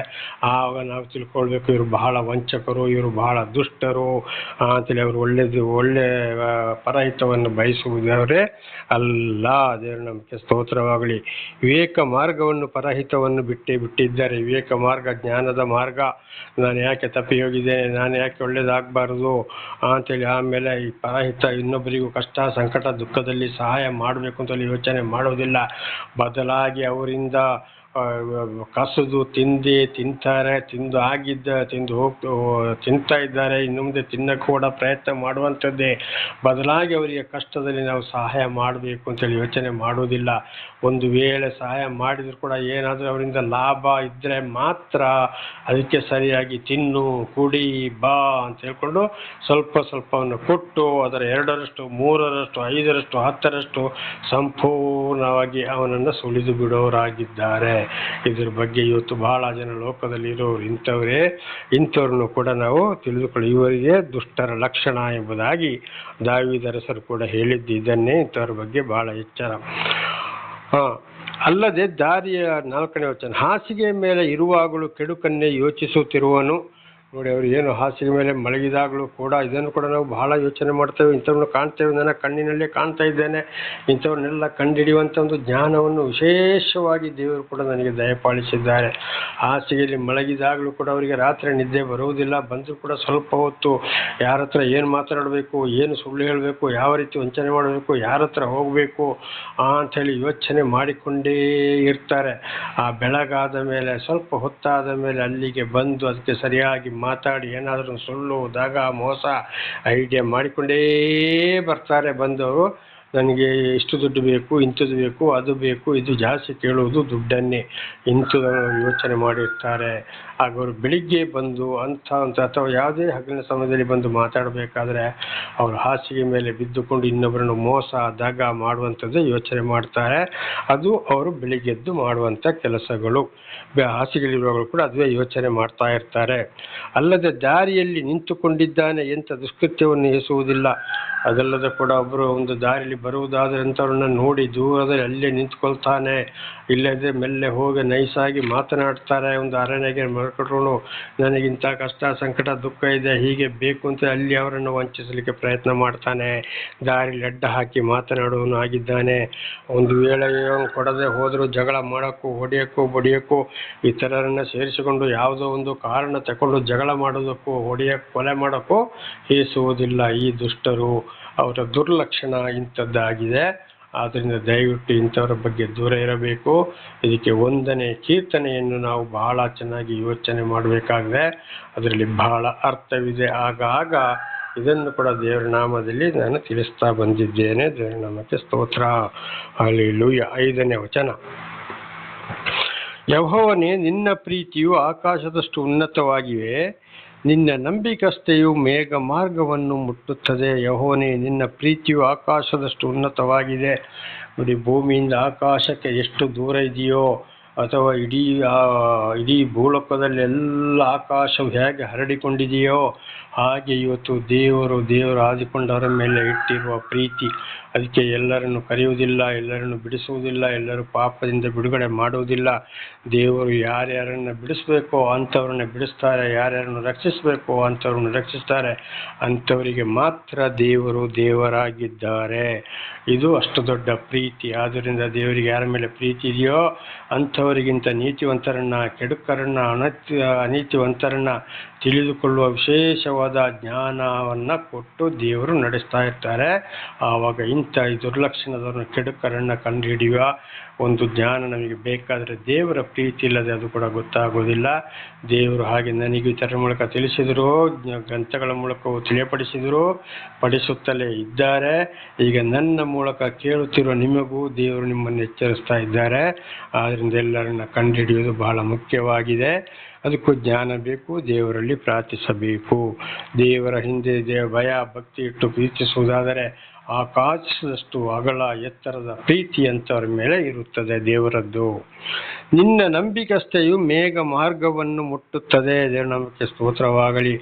ಆವಾಗ ನಾವು ತಿಳ್ಕೊಳ್ಬೇಕು, ಇವರು ಬಹಳ ವಂಚಕರು, ಇವರು ಬಹಳ ದುಷ್ಟರು ಅಂತೇಳಿ. ಅವರು ಒಳ್ಳೆ ಪರಹಿತವನ್ನು ಬಯಸುವುದವರೇ ಅಲ್ಲ. ದೇವರ ನಮಗೆ ಸ್ತೋತ್ರವಾಗಲಿ. ವಿವೇಕ ಮಾರ್ಗವನ್ನು ಪರಹಿತವನ್ನು ಬಿಟ್ಟಿದ್ದಾರೆ. ವಿವೇಕ ಮಾರ್ಗ ಜ್ಞಾನದ ಮಾರ್ಗ. ನಾನು ಯಾಕೆ ತಪ್ಪಿ ಹೋಗಿದ್ದೇನೆ, ನಾನು ಯಾಕೆ ಒಳ್ಳೇದಾಗಬಾರ್ದು ಅಂತೇಳಿ ಆಮೇಲೆ ಈ ಪರಹಿತ ಇನ್ನೊಬ್ಬರಿಗೂ ಕಷ್ಟ ಸಂಕಟ ದುಃಖದಲ್ಲಿ ಸಹಾಯ ಮಾಡಬೇಕು ಅಂತೇಳಿ ಯೋಚನೆ ಮಾಡೋದಿಲ್ಲ. ಬದಲಾಗಿ ಅವರಿಂದ ಕಸದು ತಿಂತಾರೆ, ತಿಂತಾ ಇದ್ದಾರೆ, ಇನ್ನು ಮುಂದೆ ತಿನ್ನಕ್ಕೆ ಕೂಡ ಪ್ರಯತ್ನ ಮಾಡುವಂಥದ್ದೇ. ಬದಲಾಗಿ ಅವರಿಗೆ ಕಷ್ಟದಲ್ಲಿ ನಾವು ಸಹಾಯ ಮಾಡಬೇಕು ಅಂತೇಳಿ ಯೋಚನೆ ಮಾಡೋದಿಲ್ಲ. ಒಂದು ವೇಳೆ ಸಹಾಯ ಮಾಡಿದ್ರು ಕೂಡ ಏನಾದರೂ ಅವರಿಂದ ಲಾಭ ಇದ್ದರೆ ಮಾತ್ರ ಅದಕ್ಕೆ ಸರಿಯಾಗಿ ತಿನ್ನು, ಕುಡಿ, ಬಾ ಅಂತ ಹೇಳ್ಕೊಂಡು ಸ್ವಲ್ಪವನ್ನು ಕೊಟ್ಟು ಅದರ 2ರಷ್ಟು 3ರಷ್ಟು 5ರಷ್ಟು 10ರಷ್ಟು ಸಂಪೂರ್ಣವಾಗಿ ಅವನನ್ನು ಸುಳಿದು ಬಿಡೋರಾಗಿದ್ದಾರೆ. ಇದ್ರ ಬಗ್ಗೆ ಇವತ್ತು ಬಹಳ ಜನ ಲೋಕದಲ್ಲಿ ಇರೋರು ಇಂಥವ್ರನ್ನು ಕೂಡ ನಾವು ತಿಳಿದುಕೊಳ್ಳಿ. ಇವರಿಗೆ ದುಷ್ಟರ ಲಕ್ಷಣ ಎಂಬುದಾಗಿ ದಾವೀದರಸರು ಕೂಡ ಹೇಳಿದ್ದು ಇದನ್ನೇ. ಇಂಥವ್ರ ಬಗ್ಗೆ ಬಹಳ ಎಚ್ಚರ. ಅಲ್ಲದೆ ದಾರಿಯ 4ನೇ ವಚನ, ಹಾಸಿಗೆ ಮೇಲೆ ಇರುವಾಗಲೂ ಕೆಡುಕನ್ನೇ ಯೋಚಿಸುತ್ತಿರುವನು. ನೋಡಿ, ಅವರು ಏನು ಹಾಸಿಗೆ ಮೇಲೆ ಮಲಗಿದಾಗಲೂ ಕೂಡ ಇದನ್ನು ಕೂಡ ನಾವು ಬಹಳ ಯೋಚನೆ ಮಾಡ್ತೇವೆ. ಇಂಥವ್ರನ್ನ ಕಾಣ್ತೇವೆ, ನನ್ನ ಕಣ್ಣಿನಲ್ಲೇ ಕಾಣ್ತಾ ಇದ್ದೇನೆ. ಇಂಥವ್ರನ್ನೆಲ್ಲ ಕಂಡುಹಿಡಿಯುವಂಥ ಒಂದು ಜ್ಞಾನವನ್ನು ವಿಶೇಷವಾಗಿ ದೇವರು ಕೂಡ ನನಗೆ ದಯಪಾಲಿಸಿದ್ದಾರೆ. ಹಾಸಿಗೆಯಲ್ಲಿ ಮಲಗಿದಾಗಲೂ ಕೂಡ ಅವರಿಗೆ ರಾತ್ರಿ ನಿದ್ದೆ ಬರುವುದಿಲ್ಲ. ಬಂದರೂ ಕೂಡ ಸ್ವಲ್ಪ ಹೊತ್ತು ಯಾರ ಹತ್ರ ಏನು ಮಾತಾಡಬೇಕು, ಏನು ಸುಳ್ಳು ಹೇಳಬೇಕು, ಯಾವ ರೀತಿ ವಂಚನೆ ಮಾಡಬೇಕು, ಯಾರ ಹತ್ರ ಹೋಗಬೇಕು ಅಂಥೇಳಿ ಯೋಚನೆ ಮಾಡಿಕೊಂಡೇ ಇರ್ತಾರೆ. ಆ ಬೆಳಗಾದ ಮೇಲೆ ಸ್ವಲ್ಪ ಹೊತ್ತಾದ ಮೇಲೆ ಅಲ್ಲಿಗೆ ಬಂದು ಅದಕ್ಕೆ ಸರಿಯಾಗಿ ಮಾತಾಡಿ ಏನಾದರೂ ಸುಳ್ಳು ದಾಗ ಮೋಸ ಐಡಿಯಾ ಮಾಡಿಕೊಂಡೇ ಬರ್ತಾರೆ. ಬಂದವರು ನನಗೆ ಇಷ್ಟು ದುಡ್ಡು ಬೇಕು, ಇಂಥದ್ದು ಬೇಕು, ಅದು ಬೇಕು, ಇದು ಜಾಸ್ತಿ ಕೇಳುವುದು ದುಡ್ಡನ್ನೇ, ಇಂಥದನ್ನು ಯೋಚನೆ ಮಾಡಿರ್ತಾರೆ. ಆಗ ಅವರು ಬೆಳಿಗ್ಗೆ ಬಂದು ಅಥವಾ ಯಾವುದೇ ಹಗಲಿನ ಸಮಯದಲ್ಲಿ ಬಂದು ಮಾತಾಡಬೇಕಾದ್ರೆ ಅವರು ಹಾಸಿಗೆ ಮೇಲೆ ಬಿದ್ದುಕೊಂಡು ಇನ್ನೊಬ್ಬರನ್ನು ಮೋಸ ದಗ ಮಾಡುವಂಥದ್ದು ಯೋಚನೆ ಮಾಡ್ತಾರೆ. ಅದು ಅವರು ಬೆಳಿಗ್ಗೆದ್ದು ಮಾಡುವಂಥ ಕೆಲಸಗಳು. ಹಾಸಿಗೆಯಲ್ಲಿರುವಾಗಲೂ ಕೂಡ ಅದುವೇ ಯೋಚನೆ ಮಾಡ್ತಾ ಇರ್ತಾರೆ. ಅಲ್ಲದೆ ದಾರಿಯಲ್ಲಿ ನಿಂತುಕೊಂಡಿದ್ದಾನೆ ಎಂಥ ದುಷ್ಕೃತ್ಯವನ್ನು ಎಸಗುವುದಿಲ್ಲ. ಅದಲ್ಲದೆ ಕೂಡ ಒಬ್ಬರು ಒಂದು ದಾರಿಯಲ್ಲಿ ಬರುವುದಾದರೆ ಅಂಥವ್ರನ್ನ ನೋಡಿ ದೂರದಲ್ಲಿ ಅಲ್ಲೇ ನಿಂತ್ಕೊಳ್ತಾನೆ. ಇಲ್ಲದೆ ಮೆಲ್ಲೆ ಹೋಗಿ ನೈಸಾಗಿ ಮಾತನಾಡ್ತಾರೆ. ಒಂದು ಅರಣ್ಯಗೆ ಮರ್ಕೊಟ್ರು ನನಗಿಂತ ಕಷ್ಟ ಸಂಕಟ ದುಃಖ ಇದೆ, ಹೀಗೆ ಬೇಕು ಅಂತ ಅಲ್ಲಿ ಅವರನ್ನು ವಂಚಿಸಲಿಕ್ಕೆ ಪ್ರಯತ್ನ ಮಾಡ್ತಾನೆ. ದಾರಿಯಲ್ಲಿ ಅಡ್ಡ ಹಾಕಿ ಮಾತನಾಡುವನು ಆಗಿದ್ದಾನೆ. ಒಂದು ವೇಳೆ ಕೊಡದೆ ಹೋದರೂ ಜಗಳ ಮಾಡೋಕ್ಕೂ ಹೊಡೆಯೋಕ್ಕೂ ಬಡಿಯೋಕ್ಕೂ ಇತರರನ್ನು ಸೇರಿಸಿಕೊಂಡು ಯಾವುದೋ ಒಂದು ಕಾರಣ ತಗೊಂಡು ಜಗಳ ಮಾಡೋದಕ್ಕೂ ಹೊಡೆಯೋಕ್ಕೆ ಕೊಲೆ ಮಾಡೋಕ್ಕೂ ಹೇಸುವುದಿಲ್ಲ. ಈ ದುಷ್ಟರು ಅವರ ದುರ್ಲಕ್ಷಣ ಇಂಥದ್ದಾಗಿದೆ. ಆದ್ದರಿಂದ ದಯವಿಟ್ಟು ಇಂಥವರ ಬಗ್ಗೆ ದೂರ ಇರಬೇಕು. ಇದಕ್ಕೆ 1ನೇ ಕೀರ್ತನೆಯನ್ನು ನಾವು ಬಹಳ ಚೆನ್ನಾಗಿ ಯೋಚನೆ ಮಾಡಬೇಕಾಗಿದೆ. ಅದರಲ್ಲಿ ಬಹಳ ಅರ್ಥವಿದೆ. ಆಗಾಗ ಇದನ್ನು ಕೂಡ ದೇವರ ನಾಮದಲ್ಲಿ ನಾನು ತಿಳಿಸ್ತಾ ಬಂದಿದ್ದೇನೆ. ದೇವರ ನಾಮಕ್ಕೆ ಸ್ತೋತ್ರ. ಹಲ್ಲೆಲೂಯಾ. 5ನೇ ವಚನ, ಯೆಹೋವನೇ, ನಿನ್ನ ಪ್ರೀತಿಯು ಆಕಾಶದಷ್ಟು ಉನ್ನತವಾಗಿವೆ, ನಿನ್ನ ನಂಬಿಕಸ್ತೆಯು ಮೇಘ ಮಾರ್ಗವನ್ನು ಮುಟ್ಟುತ್ತದೆ. ಯೆಹೋವನೇ, ನಿನ್ನ ಪ್ರೀತಿಯು ಆಕಾಶದಷ್ಟು ಉನ್ನತವಾಗಿದೆ. ನೋಡಿ, ಭೂಮಿಯಿಂದ ಆಕಾಶಕ್ಕೆ ಎಷ್ಟು ದೂರ ಇದೆಯೋ, ಅಥವಾ ಇಡೀ ಭೂಲೋಕದಲ್ಲಿ ಎಲ್ಲ ಆಕಾಶವು ಹೇಗೆ ಹರಡಿಕೊಂಡಿದೆಯೋ ಹಾಗೆ ಇವತ್ತು ದೇವರು ಆದಿಕೊಂಡವರ ಮೇಲೆ ಇಟ್ಟಿರುವ ಪ್ರೀತಿ. ಅದಕ್ಕೆ ಎಲ್ಲರನ್ನು ಕರೆಯುವುದಿಲ್ಲ, ಎಲ್ಲರನ್ನು ಬಿಡಿಸುವುದಿಲ್ಲ, ಎಲ್ಲರೂ ಪಾಪದಿಂದ ಬಿಡುಗಡೆ ಮಾಡುವುದಿಲ್ಲ. ದೇವರು ಯಾರ್ಯಾರನ್ನು ಬಿಡಿಸ್ಬೇಕೋ ಅಂಥವ್ರನ್ನ ಬಿಡಿಸ್ತಾರೆ, ಯಾರ್ಯಾರನ್ನು ರಕ್ಷಿಸಬೇಕೋ ಅಂಥವ್ರನ್ನ ರಕ್ಷಿಸ್ತಾರೆ. ಅಂಥವರಿಗೆ ಮಾತ್ರ ದೇವರು ದೇವರಾಗಿದ್ದಾರೆ. ಇದು ಅಷ್ಟು ದೊಡ್ಡ ಪ್ರೀತಿ. ಆದ್ದರಿಂದ ದೇವರಿಗೆ ಯಾರ ಮೇಲೆ ಪ್ರೀತಿ ಇದೆಯೋ ಅಂಥವರಿಗಿಂತ ನೀತಿವಂತರನ್ನ, ಕೆಡುಕರನ್ನ, ಅನೀತಿವಂತರನ್ನ ತಿಳಿದುಕೊಳ್ಳುವ ವಿಶೇಷವಾದ ಜ್ಞಾನವನ್ನು ಕೊಟ್ಟು ದೇವರು ನಡೆಸ್ತಾ ಇರ್ತಾರೆ. ಆವಾಗ ಇಂಥ ಈ ದುರ್ಲಕ್ಷಣದವ್ರನ್ನ, ಕೆಡುಕರನ್ನ ಕಂಡುಹಿಡಿಯುವ ಒಂದು ಜ್ಞಾನ ನಮಗೆ ಬೇಕಾದರೆ ದೇವರ ಪ್ರೀತಿ ಇಲ್ಲದೆ ಅದು ಕೂಡ ಗೊತ್ತಾಗೋದಿಲ್ಲ. ದೇವರು ಹಾಗೆ ನನಗೆ ಇತರ ಮೂಲಕ ತಿಳಿಸಿದರು, ಗ್ರಂಥಗಳ ಮೂಲಕವೂ ತಿಳಿಯಪಡಿಸಿದರು, ಪಡಿಸುತ್ತಲೇ ಇದ್ದಾರೆ. ಈಗ ನನ್ನ ಮೂಲಕ ಕೇಳುತ್ತಿರುವ ನಿಮಗೂ ದೇವರು ನಿಮ್ಮನ್ನು ಎಚ್ಚರಿಸ್ತಾ ಇದ್ದಾರೆ. ಆದ್ದರಿಂದ ಎಲ್ಲರನ್ನ ಕಂಡುಹಿಡಿಯುವುದು ಬಹಳ ಮುಖ್ಯವಾಗಿದೆ. ಅದಕ್ಕೂ ಜ್ಞಾನ ಬೇಕು, ದೇವರಲ್ಲಿ ಪ್ರಾರ್ಥಿಸಬೇಕು. ದೇವರ ಹಿಂದೆ ಭಯ ಭಕ್ತಿ ಇಟ್ಟು ಪ್ರೀತಿಸುವುದಾದರೆ ಆಕಾಶದಷ್ಟು ಅಗಲ ಎತ್ತರದ ಪ್ರೀತಿ ಅಂತವರ ಮೇಲೆ ಇರುತ್ತದೆ ದೇವರದ್ದು. ನಿನ್ನ ನಂಬಿಕಸ್ತೆಯು ಮೇಘ ಮಾರ್ಗವನ್ನು ಮುಟ್ಟುತ್ತದೆ. ದೇವರ ನಂಬಿಕೆ ಸ್ತೋತ್ರವಾಗಲಿ.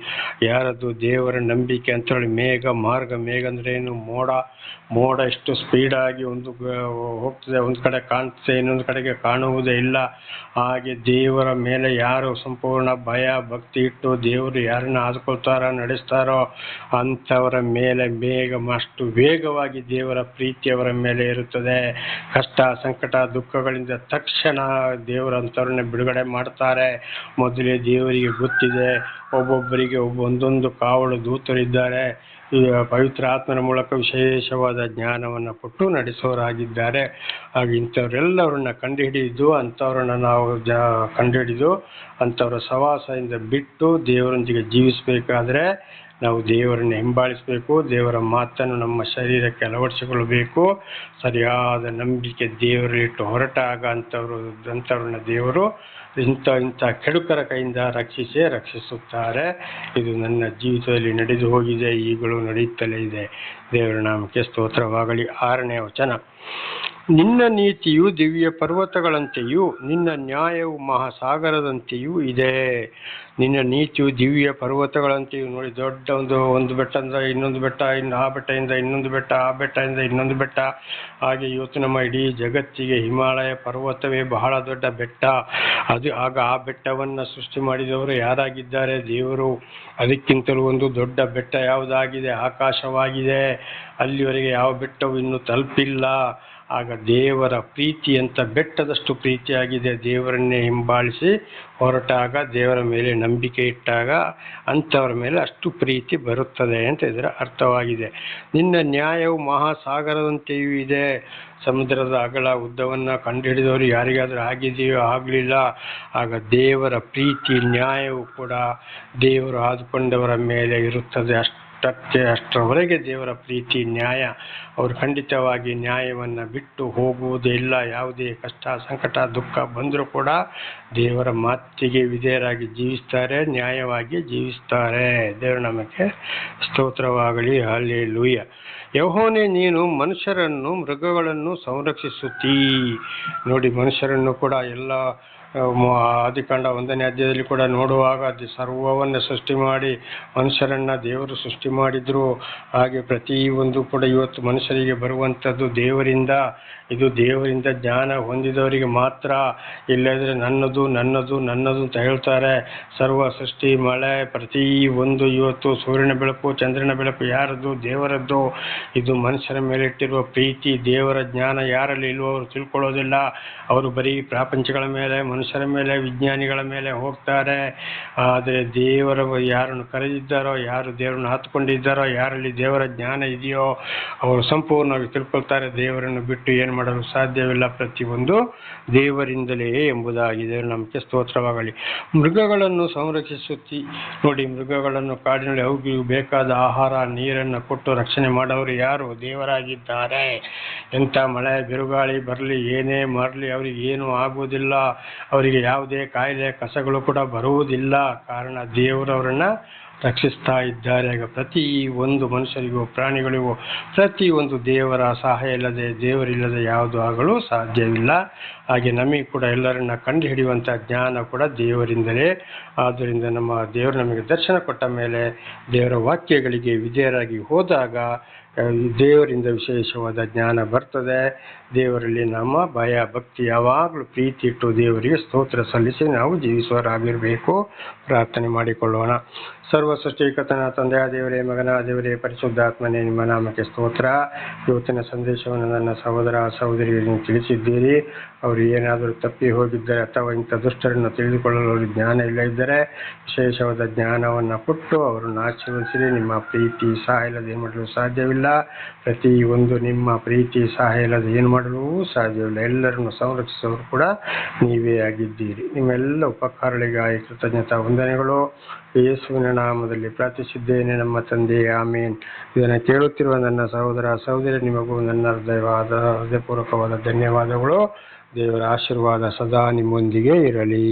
ಯಾರದು ದೇವರ ನಂಬಿಕೆ ಅಂತ ಹೇಳಿ ಮೇಘ ಮಾರ್ಗ. ಮೇಘ ಅಂದ್ರೆ ಏನು? ಮೋಡ ಎಷ್ಟು ಸ್ಪೀಡಾಗಿ ಹೋಗ್ತದೆ, ಒಂದು ಕಡೆ ಕಾಣ್ತದೆ, ಇನ್ನೊಂದು ಕಡೆಗೆ ಕಾಣುವುದೇ ಇಲ್ಲ. ಹಾಗೆ ದೇವರ ಮೇಲೆ ಯಾರು ಸಂಪೂರ್ಣ ಭಯ ಭಕ್ತಿ ಇಟ್ಟು ದೇವರು ಯಾರನ್ನ ಆದುಕೊಳ್ತಾರೋ ನಡೆಸ್ತಾರೋ ಅಂಥವರ ಮೇಲೆ ಮೇಘ ಅಷ್ಟು ವೇಗವಾಗಿ ದೇವರ ಪ್ರೀತಿ ಅವರ ಮೇಲೆ ಇರುತ್ತದೆ. ಕಷ್ಟ ಸಂಕಟ ದುಃಖಗಳಿಂದ ತಕ್ಷಣ ದೇವರ ಅಂಥವ್ರನ್ನ ಬಿಡುಗಡೆ ಮಾಡ್ತಾರೆ. ಮೊದಲೇ ದೇವರಿಗೆ ಗೊತ್ತಿದೆ, ಒಬ್ಬೊಬ್ಬರಿಗೆ ಒಂದೊಂದು ಕಾವಲು ದೂತರಿದ್ದಾರೆ. ಈ ಪವಿತ್ರ ಆತ್ಮನ ಮೂಲಕ ವಿಶೇಷವಾದ ಜ್ಞಾನವನ್ನು ಕೊಟ್ಟು ನಡೆಸೋರಾಗಿದ್ದಾರೆ. ಹಾಗೆ ಇಂಥವ್ರೆಲ್ಲವ್ರನ್ನ ಕಂಡುಹಿಡಿದು ಅಂಥವ್ರನ್ನ ನಾವು ಕಂಡುಹಿಡಿದು ಅಂಥವ್ರ ಸವಾಸದಿಂದ ಬಿಟ್ಟು ದೇವರೊಂದಿಗೆ ಜೀವಿಸಬೇಕಾದ್ರೆ ನಾವು ದೇವರನ್ನು ಹಿಂಬಾಲಿಸಬೇಕು. ದೇವರ ಮಾತನ್ನು ನಮ್ಮ ಶರೀರಕ್ಕೆ ಅಳವಡಿಸಿಕೊಳ್ಳಬೇಕು. ಸರಿಯಾದ ನಂಬಿಕೆ ದೇವರಲ್ಲಿಟ್ಟು ಹೊರಟಾಗ ಅಂಥವ್ರನ್ನ ದೇವರು ಇಂಥ ಕೆಡುಕರ ಕೈಯಿಂದ ರಕ್ಷಿಸುತ್ತಾರೆ. ಇದು ನನ್ನ ಜೀವಿತದಲ್ಲಿ ನಡೆದು ಹೋಗಿದೆ, ಈಗಲೂ ನಡೆಯುತ್ತಲೇ ಇದೆ. ದೇವರ ನಾಮಕ್ಕೆ ಸ್ತೋತ್ರವಾಗಲಿ. 6ನೇ ವಚನ. ನಿನ್ನ ನೀತಿಯು ದಿವ್ಯ ಪರ್ವತಗಳಂತೆಯೂ ನಿನ್ನ ನ್ಯಾಯವು ಮಹಾಸಾಗರದಂತೆಯೂ ಇದೆ. ನಿನ್ನ ನೀತಿಯು ದಿವ್ಯ ಪರ್ವತಗಳಂತೆಯೂ. ನೋಡಿ, ದೊಡ್ಡ ಒಂದು ಬೆಟ್ಟದಿಂದ ಇನ್ನೊಂದು ಬೆಟ್ಟ, ಇನ್ನು ಆ ಬೆಟ್ಟದಿಂದ ಇನ್ನೊಂದು ಬೆಟ್ಟ, ಆ ಬೆಟ್ಟದಿಂದ ಇನ್ನೊಂದು ಬೆಟ್ಟ. ಹಾಗೆ ಇವತ್ತು ನಮ್ಮ ಇಡೀ ಜಗತ್ತಿಗೆ ಹಿಮಾಲಯ ಪರ್ವತವೇ ಬಹಳ ದೊಡ್ಡ ಬೆಟ್ಟ. ಆಗ ಆ ಬೆಟ್ಟವನ್ನು ಸೃಷ್ಟಿ ಮಾಡಿದವರು ಯಾರಾಗಿದ್ದಾರೆ? ದೇವರು. ಅದಕ್ಕಿಂತಲೂ ಒಂದು ದೊಡ್ಡ ಬೆಟ್ಟ ಯಾವುದಾಗಿದೆ? ಆಕಾಶವಾಗಿದೆ. ಅಲ್ಲಿವರೆಗೆ ಯಾವ ಬೆಟ್ಟವು ಇನ್ನೂ ತಲುಪಿಲ್ಲ. ಆಗ ದೇವರ ಪ್ರೀತಿ ಅಂತ ಬೆಟ್ಟದಷ್ಟು ಪ್ರೀತಿಯಾಗಿದೆ. ದೇವರನ್ನೇ ಹಿಂಬಾಲಿಸಿ ಹೊರಟಾಗ, ದೇವರ ಮೇಲೆ ನಂಬಿಕೆ ಇಟ್ಟಾಗ ಅಂಥವರ ಮೇಲೆ ಅಷ್ಟು ಪ್ರೀತಿ ಬರುತ್ತದೆ ಅಂತ ಇದರ ಅರ್ಥವಾಗಿದೆ. ನಿನ್ನ ನ್ಯಾಯವು ಮಹಾಸಾಗರದಂತೆಯೂ ಇದೆ. ಸಮುದ್ರದ ಅಗಲ ಉದ್ದವನ್ನು ಕಂಡುಹಿಡಿದವರು ಯಾರಿಗಾದರೂ ಆಗಿದೆಯೋ ಆಗಲಿಲ್ಲ. ಆಗ ದೇವರ ಪ್ರೀತಿ ನ್ಯಾಯವು ಕೂಡ ದೇವರು ಆದುಕೊಂಡವರ ಮೇಲೆ ಇರುತ್ತದೆ. ಅಷ್ಟರವರೆಗೆ ದೇವರ ಪ್ರೀತಿ ನ್ಯಾಯ. ಅವರು ಖಂಡಿತವಾಗಿ ನ್ಯಾಯವನ್ನು ಬಿಟ್ಟು ಹೋಗುವುದೇ ಇಲ್ಲ. ಯಾವುದೇ ಕಷ್ಟ ಸಂಕಟ ದುಃಖ ಬಂದರೂ ಕೂಡ ದೇವರ ಮಾತಿಗೆ ವಿಧೇಯರಾಗಿ ಜೀವಿಸ್ತಾರೆ, ನ್ಯಾಯವಾಗಿ ಜೀವಿಸ್ತಾರೆ. ದೇವರ ನಾಮಕ್ಕೆ ಸ್ತೋತ್ರವಾಗಲಿ. ಹಲ್ಲೆಲೂಯ. ಯೆಹೋವನೇ, ನೀನು ಮನುಷ್ಯರನ್ನು ಮೃಗಗಳನ್ನು ಸಂರಕ್ಷಿಸುತ್ತೀ. ನೋಡಿ, ಮನುಷ್ಯರನ್ನು ಕೂಡ ಎಲ್ಲ ಆದಿಕಾಂಡ 1ನೇ ಅಧ್ಯಾಯದಲ್ಲಿ ಕೂಡ ನೋಡುವಾಗ ಸರ್ವವನ್ನು ಸೃಷ್ಟಿ ಮಾಡಿ ಮನುಷ್ಯರನ್ನ ದೇವರು ಸೃಷ್ಟಿ ಮಾಡಿದ್ರು. ಹಾಗೆ ಪ್ರತಿಯೊಂದು ಕೂಡ ಇವತ್ತು ಮನುಷ್ಯರಿಗೆ ಬರುವಂಥದ್ದು ದೇವರಿಂದ. ಇದು ದೇವರಿಂದ ಜ್ಞಾನ ಹೊಂದಿದವರಿಗೆ ಮಾತ್ರ. ಇಲ್ಲದ್ರೆ ನನ್ನದು ನನ್ನದು ನನ್ನದು ಅಂತ ಹೇಳ್ತಾರೆ. ಸರ್ವ ಸೃಷ್ಟಿ, ಮಳೆ, ಪ್ರತಿ ಒಂದು ಇವತ್ತು ಸೂರ್ಯನ ಬೆಳಕು ಚಂದ್ರನ ಬೆಳಕು ಯಾರದ್ದು? ದೇವರದ್ದು. ಇದು ಮನುಷ್ಯರ ಮೇಲೆ ಇಟ್ಟಿರುವ ಪ್ರೀತಿ. ದೇವರ ಜ್ಞಾನ ಯಾರಲ್ಲಿ ಇಲ್ವೋ ಅವರು ತಿಳ್ಕೊಳ್ಳೋದಿಲ್ಲ. ಅವರು ಬರೀ ಪ್ರಾಪಂಚಗಳ ಮೇಲೆ, ಮನುಷ್ಯರ ಮೇಲೆ, ವಿಜ್ಞಾನಿಗಳ ಮೇಲೆ ಹೋಗ್ತಾರೆ. ಆದರೆ ದೇವರ ಯಾರನ್ನು ಕರೆದಿದ್ದಾರೋ, ಯಾರು ದೇವರನ್ನು ಹತ್ಕೊಂಡಿದ್ದಾರೋ, ಯಾರಲ್ಲಿ ದೇವರ ಜ್ಞಾನ ಇದೆಯೋ ಅವರು ಸಂಪೂರ್ಣವಾಗಿ ತಿಳ್ಕೊಳ್ತಾರೆ. ದೇವರನ್ನು ಬಿಟ್ಟು ಏನು ಮಾಡಲು ಸಾಧ್ಯವಿಲ್ಲ. ಪ್ರತಿಯೊಂದು ದೇವರಿಂದಲೇ ಎಂಬುದಾಗಿದೆ. ನಮಗೆ ಸ್ತೋತ್ರವಾಗಲಿ. ಮೃಗಗಳನ್ನು ಸಂರಕ್ಷಿಸುತ್ತಿ. ನೋಡಿ, ಮೃಗಗಳನ್ನು ಕಾಡಿನಲ್ಲಿ ಅವುಗಳಿಗೆ ಬೇಕಾದ ಆಹಾರ ನೀರನ್ನು ಕೊಟ್ಟು ರಕ್ಷಣೆ ಮಾಡೋರು ಯಾರು? ದೇವರಾಗಿದ್ದಾರೆ. ಎಂಥ ಮಳೆ ಬಿರುಗಾಳಿ ಬರಲಿ, ಏನೇ ಮಾಡಲಿ ಅವರಿಗೆ ಏನೂ ಆಗುವುದಿಲ್ಲ. ಅವರಿಗೆ ಯಾವುದೇ ಕಾಯಿಲೆ ಕಸಗಳು ಕೂಡ ಬರುವುದಿಲ್ಲ. ಕಾರಣ ದೇವರವರನ್ನು ರಕ್ಷಿಸ್ತಾ ಇದ್ದಾರೆ. ಆಗ ಪ್ರತಿ ಒಂದು ಮನುಷ್ಯರಿಗೂ ಪ್ರಾಣಿಗಳಿಗೂ ಪ್ರತಿಯೊಂದು ದೇವರ ಸಹಾಯ ಇಲ್ಲದೆ, ದೇವರಿಲ್ಲದೆ ಯಾವುದು ಆಗಲು ಸಾಧ್ಯವಿಲ್ಲ. ಹಾಗೆ ನಮಗೆ ಕೂಡ ಎಲ್ಲರನ್ನ ಕಂಡು ಹಿಡಿಯುವಂಥ ಜ್ಞಾನ ಕೂಡ ದೇವರಿಂದಲೇ. ಆದ್ದರಿಂದ ನಮ್ಮ ದೇವರು ನಮಗೆ ದರ್ಶನ ಕೊಟ್ಟ ಮೇಲೆ ದೇವರ ವಾಕ್ಯಗಳಿಗೆ ವಿಧೇಯರಾಗಿ ಹೋದಾಗ ದೇವರಿಂದ ವಿಶೇಷವಾದ ಜ್ಞಾನ ಬರ್ತದೆ. ದೇವರಲ್ಲಿ ನಮ್ಮ ಭಯ ಭಕ್ತಿ ಯಾವಾಗಲೂ ಪ್ರೀತಿ ಇಟ್ಟು ದೇವರಿಗೆ ಸ್ತೋತ್ರ ಸಲ್ಲಿಸಿ ನಾವು ಜೀವಿಸುವರಾಗಿರಬೇಕು. ಪ್ರಾರ್ಥನೆ ಮಾಡಿಕೊಳ್ಳೋಣ. ಸರ್ವ ಸೃಷ್ಟಿಕರ್ತನ ತಂದೆಯ ದೇವರೇ, ಮಗನ ದೇವರೇ, ಪರಿಶುದ್ಧಾತ್ಮನೇ, ನಿಮ್ಮ ನಾಮಕ್ಕೆ ಸ್ತೋತ್ರ. ಇವತ್ತಿನ ಸಂದೇಶವನ್ನು ನನ್ನ ಸಹೋದರ ಸಹೋದರಿಯರಿಗೆ ನೀವು ತಿಳಿಸಿದ್ದೀರಿ. ಅವರು ಏನಾದರೂ ತಪ್ಪಿ ಹೋಗಿದ್ದರೆ ಅಥವಾ ಇಂಥ ದುಷ್ಟರನ್ನು ತಿಳಿದುಕೊಳ್ಳಲು ಅವರು ಜ್ಞಾನ ಇಲ್ಲ ಇದ್ದರೆ ವಿಶೇಷವಾದ ಜ್ಞಾನವನ್ನು ಕೊಟ್ಟು ಅವರನ್ನು ಆಶೀರ್ವದಿಸಿರಿ. ನಿಮ್ಮ ಪ್ರೀತಿ ಸಹಾಯ ಇಲ್ಲದೆ ಏನು ಮಾಡಲು ಸಾಧ್ಯವಿಲ್ಲ. ಪ್ರತಿಯೊಂದು ನಿಮ್ಮ ಪ್ರೀತಿ ಸಹಾಯ ಇಲ್ಲದೆ ಏನು ಮಾಡಲು ಸಾಧ್ಯವಿಲ್ಲ. ಎಲ್ಲರನ್ನು ಸಂರಕ್ಷಿಸೋರು ಕೂಡ ನೀವೇ ಆಗಿದ್ದೀರಿ. ನಿಮ್ಮೆಲ್ಲ ಉಪಕಾರಗಳಿಗಾಗಿ ಕೃತಜ್ಞತಾ ವಂದನೆಗಳು. ಯೇಸುವಿನ ನಾಮದಲ್ಲಿ ಪ್ರಾರ್ಥಿಸಿದ್ದೇನೆ ನಮ್ಮ ತಂದೆ, ಆಮೇನ್. ಇದನ್ನು ಕೇಳುತ್ತಿರುವ ನನ್ನ ಸಹೋದರ ಸಹೋದರಿ, ನಿಮಗೂ ನನ್ನ ಹೃದಯಪೂರ್ವಕವಾದ ಧನ್ಯವಾದಗಳು. ದೇವರ ಆಶೀರ್ವಾದ ಸದಾ ನಿಮ್ಮೊಂದಿಗೆ ಇರಲಿ.